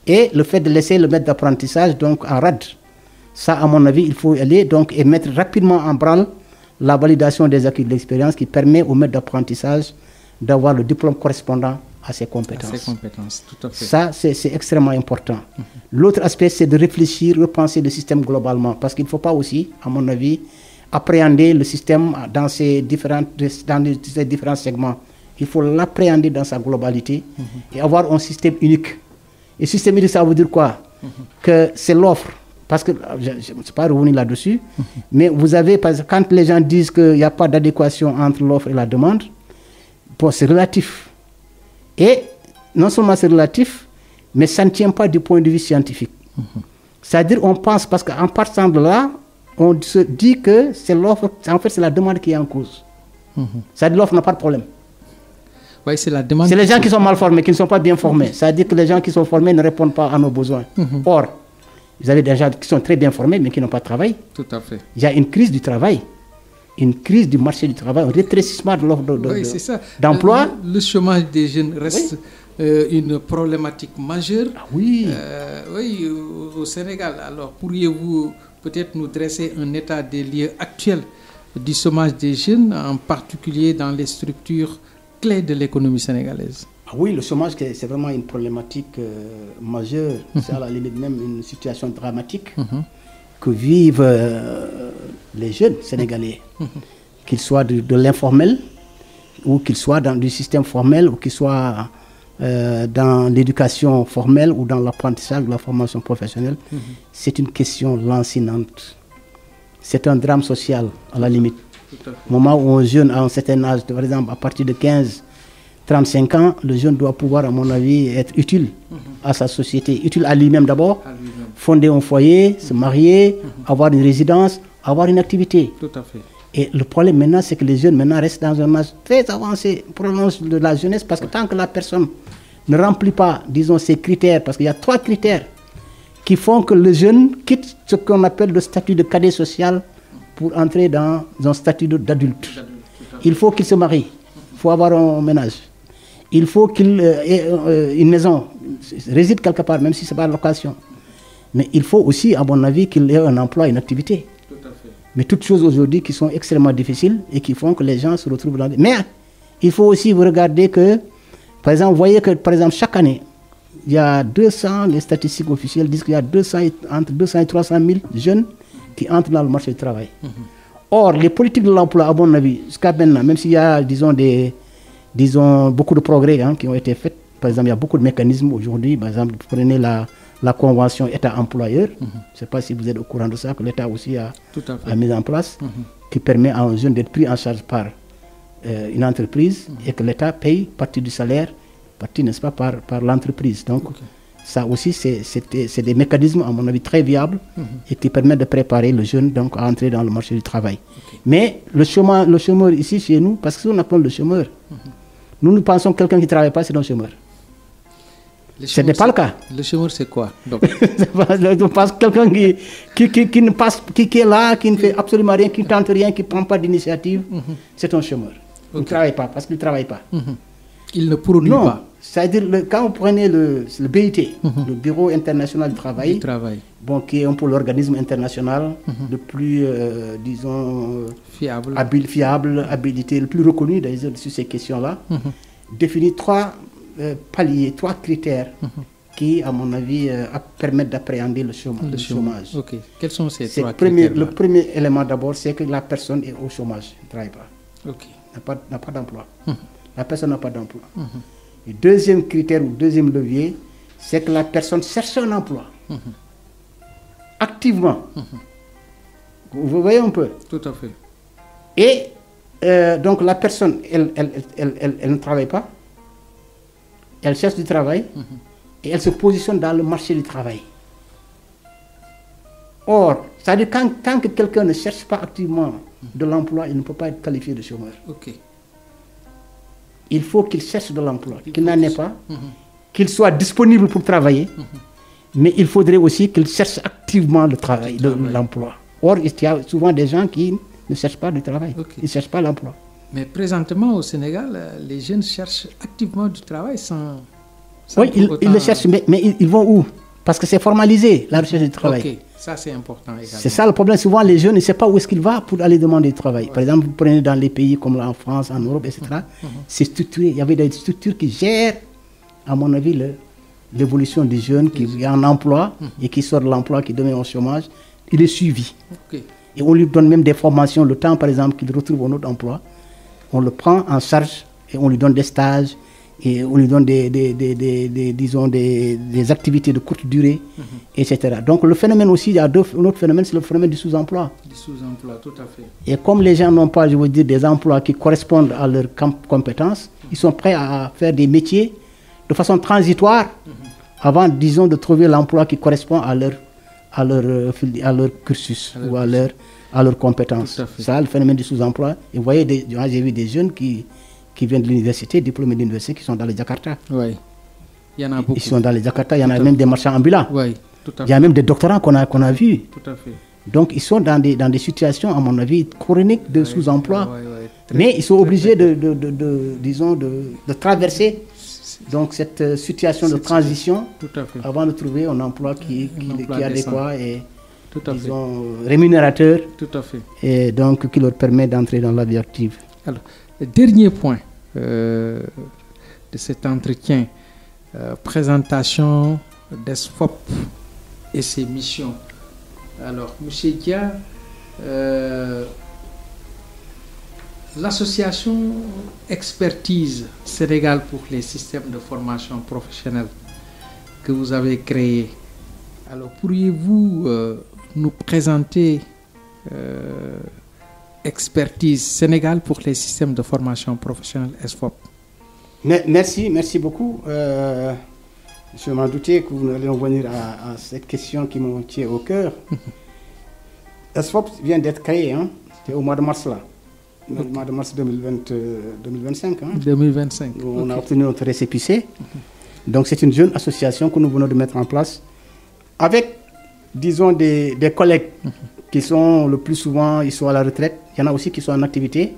et le fait de laisser le maître d'apprentissage donc, en rade. Ça, à mon avis, il faut aller donc, et mettre rapidement en branle la validation des acquis de l'expérience qui permet au maître d'apprentissage d'avoir le diplôme correspondant à ses compétences. Tout à fait. Ça, c'est extrêmement important. L'autre aspect, c'est de réfléchir, repenser le système globalement. Parce qu'il ne faut pas aussi, à mon avis, appréhender le système dans ces différents segments. Il faut l'appréhender dans sa globalité et avoir un système unique. Et système unique, ça veut dire quoi? Que c'est l'offre. Parce que, je ne sais pas revenir là-dessus, mais vous avez, quand les gens disent qu'il n'y a pas d'adéquation entre l'offre et la demande, c'est relatif. Et non seulement c'est relatif, mais ça ne tient pas du point de vue scientifique. C'est-à-dire, on pense, parce qu'en partant de là, on se dit que c'est l'offre, en fait, c'est la demande qui est en cause. C'est-à-dire, l'offre n'a pas de problème. Oui, c'est la demande. C'est les gens qui sont mal formés, qui ne sont pas bien formés. C'est-à-dire que les gens qui sont formés ne répondent pas à nos besoins. Or, vous avez des gens qui sont très bien formés, mais qui n'ont pas de travail. Tout à fait. Il y a une crise du travail, une crise du marché du travail, un rétrécissement de l'offre d'emploi. Le chômage des jeunes reste une problématique majeure. Oui, au Sénégal. Alors, pourriez-vous peut-être nous dresser un état des lieux actuel du chômage des jeunes, en particulier dans les structures clés de l'économie sénégalaise? Oui, le chômage, c'est vraiment une problématique majeure. C'est à la limite même une situation dramatique que vivent les jeunes Sénégalais, qu'ils soient de l'informel, ou qu'ils soient dans du système formel, ou qu'ils soient dans l'éducation formelle, ou dans l'apprentissage, de la formation professionnelle. C'est une question lancinante. C'est un drame social, à la limite. Au moment où un jeune a un certain âge, par exemple à partir de 15-35 ans, le jeune doit pouvoir, à mon avis, être utile à sa société, utile à lui-même d'abord, fonder un foyer, se marier, avoir une résidence, avoir une activité. Tout à fait. Et le problème maintenant, c'est que les jeunes maintenant restent dans un âge très avancé, prolonge de la jeunesse, parce que tant que la personne ne remplit pas, disons, ces critères, parce qu'il y a 3 critères qui font que le jeune quitte ce qu'on appelle le statut de cadet social pour entrer dans un statut d'adulte. Il faut qu'il se marie, il faut avoir un ménage, il faut qu'il ait une maison, réside quelque part, même si ce n'est pas location. Mais il faut aussi, à mon avis, qu'il ait un emploi, une activité. Mais toutes choses aujourd'hui qui sont extrêmement difficiles et qui font que les gens se retrouvent dans... Mais il faut aussi vous regarder que, par exemple, vous voyez que, par exemple, chaque année, il y a 200, les statistiques officielles disent qu'il y a entre 200 et 300 000 jeunes qui entrent dans le marché du travail. Or, les politiques de l'emploi, à mon avis, jusqu'à maintenant, même s'il y a, disons, beaucoup de progrès qui ont été faits, par exemple, il y a beaucoup de mécanismes aujourd'hui, par exemple, vous prenez la convention État-employeur, je ne sais pas si vous êtes au courant de ça, que l'État aussi a mis en place, qui permet à un jeune d'être pris en charge par une entreprise et que l'État paye partie du salaire, partie, n'est-ce pas, par l'entreprise. Donc, ça aussi, c'est des mécanismes, à mon avis, très viables et qui permettent de préparer le jeune donc, à entrer dans le marché du travail. Mais le chômeur ici, chez nous, parce que si on appelle le chômeur, nous pensons que quelqu'un qui ne travaille pas, c'est un chômeur. Ce n'est pas le cas. Le chômeur, c'est quoi donc? Je pense que quelqu'un qui est là, qui ne fait absolument rien, qui ne tente rien, qui ne prend pas d'initiative, c'est un chômeur. Il ne travaille pas, parce qu'il ne travaille pas. Il ne produit pas. C'est-à-dire, quand vous prenez le BIT, le Bureau international du travail, bon, qui est un peu l'organisme international le plus, disons, fiable, habilité, le plus reconnu d'ailleurs sur ces questions-là, définit 3 paliers, 3 critères qui, à mon avis, permettent d'appréhender le chômage. Okay. Quels sont ces 3 critères? Le premier élément d'abord, c'est que la personne est au chômage, ne travaille pas, n'a pas d'emploi. La personne n'a pas d'emploi. Le deuxième critère ou deuxième levier, c'est que la personne cherche un emploi. Activement. Vous voyez un peu? Tout à fait. Et donc la personne, elle ne travaille pas. Elle cherche du travail et elle se positionne dans le marché du travail. Or, c'est-à-dire tant que quelqu'un ne cherche pas activement de l'emploi, il ne peut pas être qualifié de chômeur. Il faut qu'il cherche de l'emploi, qu'il n'en ait pas, qu'il soit disponible pour travailler, mais il faudrait aussi qu'il cherche activement le travail, l'emploi. Or, il y a souvent des gens qui ne cherchent pas du travail, ils ne cherchent pas l'emploi. Mais présentement au Sénégal, les jeunes cherchent activement du travail sans oui, ils le cherchent, mais ils vont où? Parce que c'est formalisé, la recherche du travail. Ça c'est important également. C'est ça le problème. Souvent, les jeunes ne savent pas où est-ce qu'ils vont pour aller demander du travail. Par exemple, vous prenez dans les pays comme en France, en Europe, etc. C'est structuré. Il y avait des structures qui gèrent, à mon avis, l'évolution des jeunes qui ont un emploi et qui sortent de l'emploi, qui deviennent au chômage. Il est suivi. Et on lui donne même des formations. Le temps, par exemple, qu'il retrouve un autre emploi, on le prend en charge et on lui donne des stages et on lui donne disons des activités de courte durée, etc. Donc le phénomène aussi, il y a un autre phénomène, c'est le phénomène du sous-emploi. Du sous-emploi, tout à fait. Et comme les gens n'ont pas, je veux dire, des emplois qui correspondent à leurs compétences, ils sont prêts à faire des métiers de façon transitoire avant, disons, de trouver l'emploi qui correspond à leur cursus ou à leurs compétences. C'est ça le phénomène du sous-emploi. Et vous voyez, j'ai vu des jeunes qui viennent de l'université, diplômés d'université, qui sont dans les Jakarta. Oui, il y en a beaucoup. Ils sont dans les Jakarta, il y en a même des marchands ambulants. Oui, tout à fait. Il y a même des doctorants qu'on a vus. Tout à fait. Donc ils sont dans des situations, à mon avis, chroniques de sous-emploi. Mais ils sont obligés de traverser donc cette situation de transition avant de trouver un emploi qui est adéquat et disons, rémunérateur. Tout à fait. Et donc qui leur permet d'entrer dans la vie active. Alors, le dernier point de cet entretien, présentation d'ESFOP et ses missions. Alors, M. Dia, l'association Expertise Sénégal pour les systèmes de formation professionnelle que vous avez créée, alors pourriez-vous nous présenter Expertise Sénégal pour les systèmes de formation professionnelle SFOP. Merci beaucoup. Je m'en doutais que vous allez venir à cette question qui me tient au cœur. SFOP vient d'être créé, hein? C'était au mois de mars là. Le mois de mars 2025. Hein? 2025. On a obtenu notre récépissé. Donc c'est une jeune association que nous venons de mettre en place avec, disons, des collègues qui sont le plus souvent, ils sont à la retraite. Il y en a aussi qui sont en activité,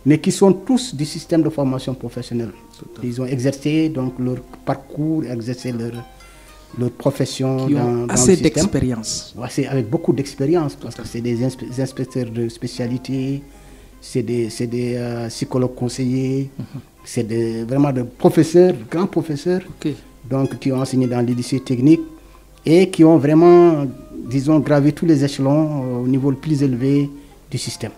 mais qui sont tous du système de formation professionnelle. Ils ont exercé donc leur parcours, exercé leur profession qui ont assez d'expérience. Ouais, avec beaucoup d'expérience, parce que c'est des inspecteurs de spécialité, c'est des psychologues conseillers, c'est vraiment des professeurs, grands professeurs, donc, qui ont enseigné dans les lycées techniques et qui ont vraiment, disons, gravé tous les échelons au niveau le plus élevé du système.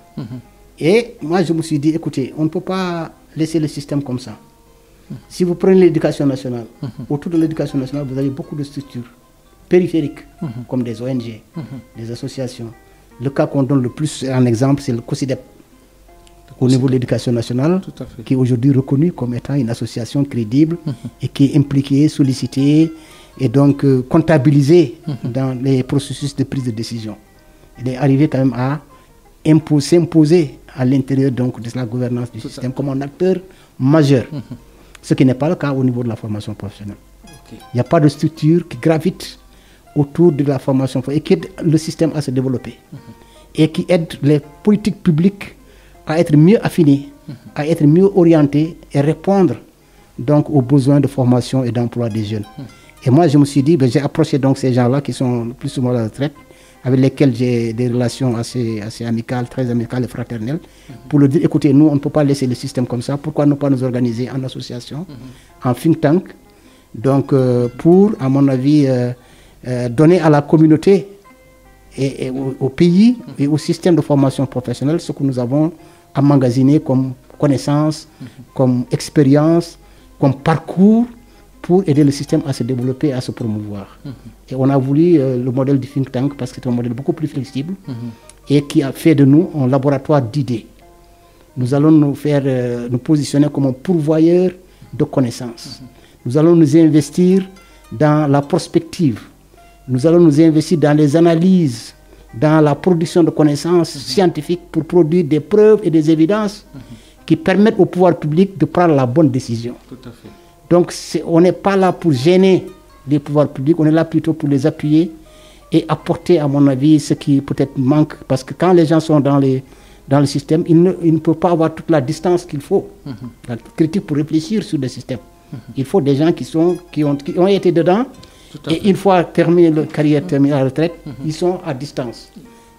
Et moi, je me suis dit, écoutez, on ne peut pas laisser le système comme ça. Si vous prenez l'éducation nationale, autour de l'éducation nationale, vous avez beaucoup de structures périphériques, comme des ONG, des associations. Le cas qu'on donne le plus en exemple, c'est le COSIDEP, au niveau de l'éducation nationale, qui est aujourd'hui reconnu comme étant une association crédible et qui est impliquée, sollicitée et donc comptabilisée dans les processus de prise de décision. Il est arrivé quand même à s'imposer à l'intérieur donc de la gouvernance du système comme un acteur majeur, ce qui n'est pas le cas au niveau de la formation professionnelle. Il n'y a pas de structure qui gravite autour de la formation et qui aide le système à se développer et qui aide les politiques publiques à être mieux affinées, à être mieux orientées et répondre donc aux besoins de formation et d'emploi des jeunes. Et moi, je me suis dit, j'ai approché donc ces gens-là qui sont le plus souvent à la retraite, avec lesquels j'ai des relations assez amicales, très amicales et fraternelles, pour leur dire, écoutez, nous, on ne peut pas laisser le système comme ça, pourquoi ne pas nous organiser en association, en think tank, donc pour, à mon avis, donner à la communauté et au pays et au système de formation professionnelle ce que nous avons emmagasiné comme connaissances, comme expérience, comme parcours, pour aider le système à se développer, à se promouvoir. Et on a voulu le modèle du think tank parce que c'est un modèle beaucoup plus flexible et qui a fait de nous un laboratoire d'idées. Nous allons nous positionner comme un pourvoyeur de connaissances. Nous allons nous investir dans la prospective. Nous allons nous investir dans les analyses, dans la production de connaissances scientifiques pour produire des preuves et des évidences qui permettent au pouvoir public de prendre la bonne décision. Tout à fait. Donc on n'est pas là pour gêner les pouvoirs publics, on est là plutôt pour les appuyer et apporter, à mon avis, ce qui peut-être manque. Parce que quand les gens sont dans le système, ils ne peuvent pas avoir toute la distance qu'il faut, la critique pour réfléchir sur le système. Il faut des gens qui ont été dedans et une fois terminé leur carrière, terminée à la retraite, ils sont à distance.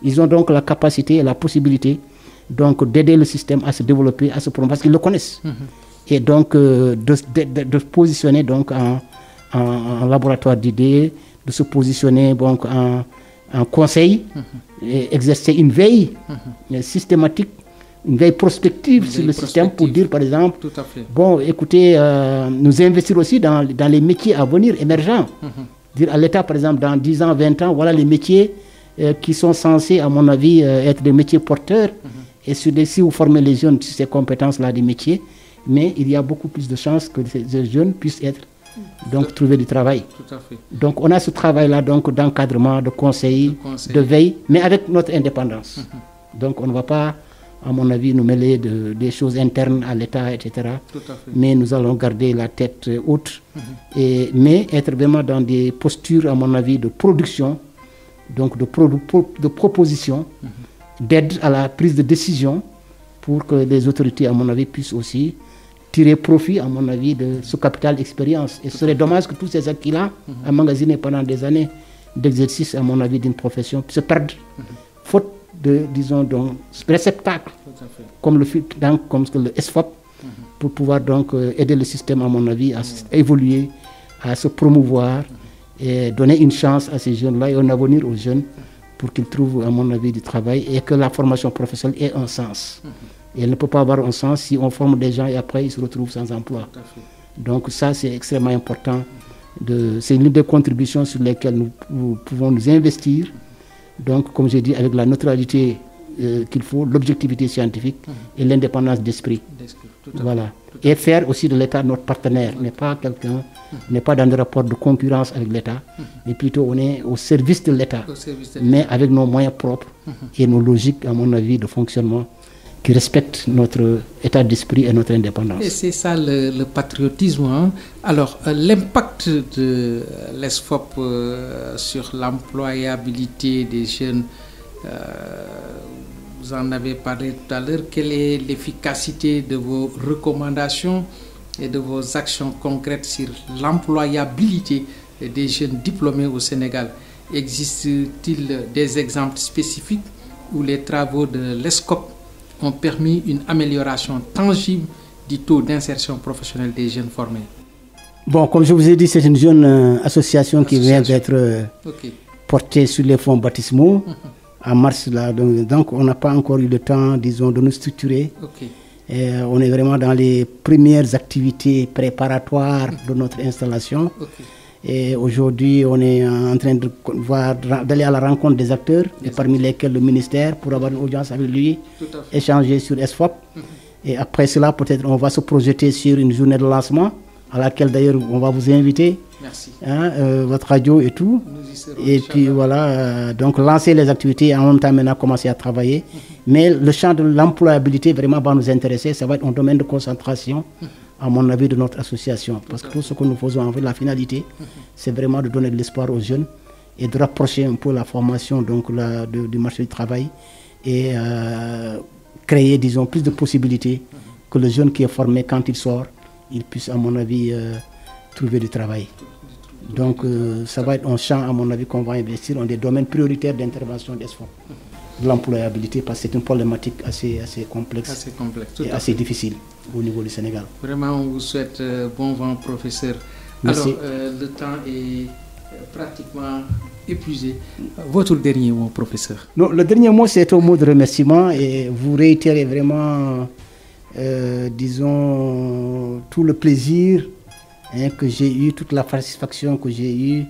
Ils ont donc la capacité et la possibilité donc d'aider le système à se développer, à se promouvoir, parce qu'ils le connaissent. Et donc de se positionner donc en laboratoire d'idées, de se positionner donc en conseil, et exercer une veille systématique, une veille prospective sur le système pour dire par exemple, bon écoutez, nous investir aussi dans les métiers à venir émergents. Dire à l'État par exemple dans 10 ans, 20 ans, voilà les métiers qui sont censés à mon avis être des métiers porteurs. Et si vous formez les jeunes sur ces compétences-là des métiers, mais il y a beaucoup plus de chances que ces jeunes puissent trouver du travail. Tout à fait. Donc on a ce travail-là donc d'encadrement, de conseil, de veille, mais avec notre indépendance. Donc on ne va pas, à mon avis, nous mêler des choses internes à l'État, etc. Tout à fait. Mais nous allons garder la tête haute, mais être vraiment dans des postures, à mon avis, de production, donc de proposition, d'aide à la prise de décision pour que les autorités, à mon avis, puissent aussi tirer profit, à mon avis, de ce capital d'expérience. Et ce serait dommage que tous ces acquis-là, emmagasinés pendant des années d'exercice, à mon avis, d'une profession, se perdent, faute de, disons, donc, réceptacles, comme le SFOP, pour pouvoir donc aider le système, à mon avis, à évoluer, à se promouvoir et donner une chance à ces jeunes-là et un avenir aux jeunes pour qu'ils trouvent, à mon avis, du travail et que la formation professionnelle ait un sens. Et elle ne peut pas avoir un sens si on forme des gens et après ils se retrouvent sans emploi. Donc ça, c'est extrêmement important. C'est l'une des contributions sur lesquelles nous pouvons nous investir. Donc, comme j'ai dit, avec la neutralité qu'il faut, l'objectivité scientifique et l'indépendance d'esprit. Voilà. Et faire aussi de l'État notre partenaire, n'est pas quelqu'un, n'est pas dans des rapports de concurrence avec l'État, mais plutôt on est au service de l'État, mais avec nos moyens propres et nos logiques, à mon avis, de fonctionnement qui respectent notre état d'esprit et notre indépendance. Et c'est ça le patriotisme. Hein? Alors, l'impact de l'ESFOP sur l'employabilité des jeunes, vous en avez parlé tout à l'heure. Quelle est l'efficacité de vos recommandations et de vos actions concrètes sur l'employabilité des jeunes diplômés au Sénégal? Existe-t-il des exemples spécifiques où les travaux de l'ESCOP ont permis une amélioration tangible du taux d'insertion professionnelle des jeunes formés? Bon, comme je vous ai dit, c'est une jeune association qui vient d'être portée sur les fonds baptismaux en mars. Là, donc, on n'a pas encore eu le temps, disons, de nous structurer. Et on est vraiment dans les premières activités préparatoires de notre installation. Et aujourd'hui, on est en train d'aller à la rencontre des acteurs, et parmi lesquels le ministère, pour avoir une audience avec lui, échanger sur ESFOP. Et après cela, peut-être on va se projeter sur une journée de lancement, à laquelle d'ailleurs on va vous inviter. Merci. Votre radio et tout. Et puis voilà, donc lancer les activités et en même temps maintenant commencer à travailler. Mais le champ de l'employabilité vraiment va nous intéresser. Ça va être un domaine de concentration, à mon avis, de notre association. Parce que tout ce que nous faisons, en fait, la finalité, c'est vraiment de donner de l'espoir aux jeunes et de rapprocher un peu la formation donc, du marché du travail et créer, disons, plus de possibilités que le jeune qui est formé, quand il sort, il puisse, à mon avis, trouver du travail. Donc, ça va être un champ, à mon avis, qu'on va investir dans des domaines prioritaires d'intervention d'ESFOP. De l'employabilité, parce que c'est une problématique assez complexe et assez difficile au niveau du Sénégal. Vraiment, on vous souhaite bon vent, professeur. Merci. Alors, le temps est pratiquement épuisé. Votre dernier mot, professeur? Non, le dernier mot, c'est un mot de remerciement et vous réitérez vraiment, disons, tout le plaisir que j'ai eu, toute la satisfaction que j'ai eue,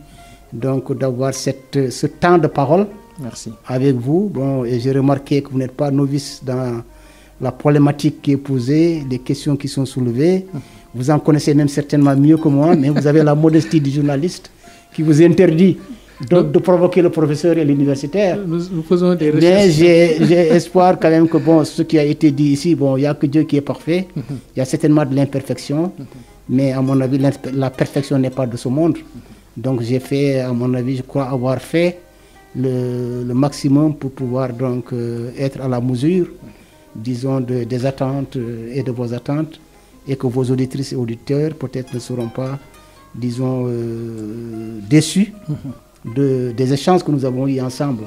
donc d'avoir ce temps de parole. Merci. Avec vous. Bon, et j'ai remarqué que vous n'êtes pas novice dans la problématique qui est posée, les questions qui sont soulevées. Vous en connaissez même certainement mieux que moi, mais vous avez la modestie du journaliste qui vous interdit de provoquer le professeur et l'universitaire. Nous faisons des recherches. Mais j'ai espoir quand même que bon, ce qui a été dit ici, bon, il n'y a que Dieu qui est parfait. Il y a certainement de l'imperfection, mais à mon avis, la perfection n'est pas de ce monde. Donc j'ai fait, à mon avis, je crois avoir fait le maximum pour pouvoir donc être à la mesure, disons, des attentes et de vos attentes, et que vos auditrices et auditeurs peut-être ne seront pas, disons, déçus des échanges que nous avons eus ensemble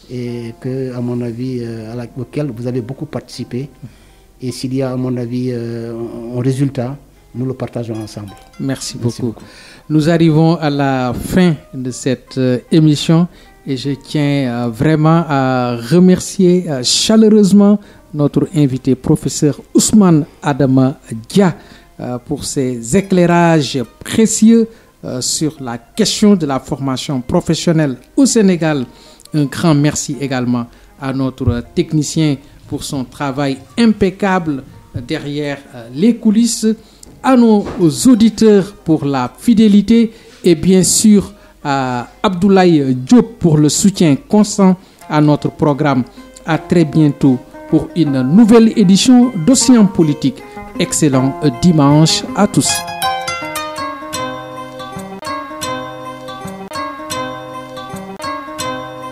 et que, à mon avis, auquel vous avez beaucoup participé. Et s'il y a, à mon avis, un résultat, nous le partageons ensemble. Merci beaucoup. Nous arrivons à la fin de cette émission. Et je tiens vraiment à remercier chaleureusement notre invité, professeur Ousmane Adama Dia, pour ses éclairages précieux sur la question de la formation professionnelle au Sénégal. Un grand merci également à notre technicien pour son travail impeccable derrière les coulisses, à nos auditeurs pour la fidélité et bien sûr à Abdoulaye Diop pour le soutien constant à notre programme. À très bientôt pour une nouvelle édition d'Océan Politique. Excellent dimanche à tous.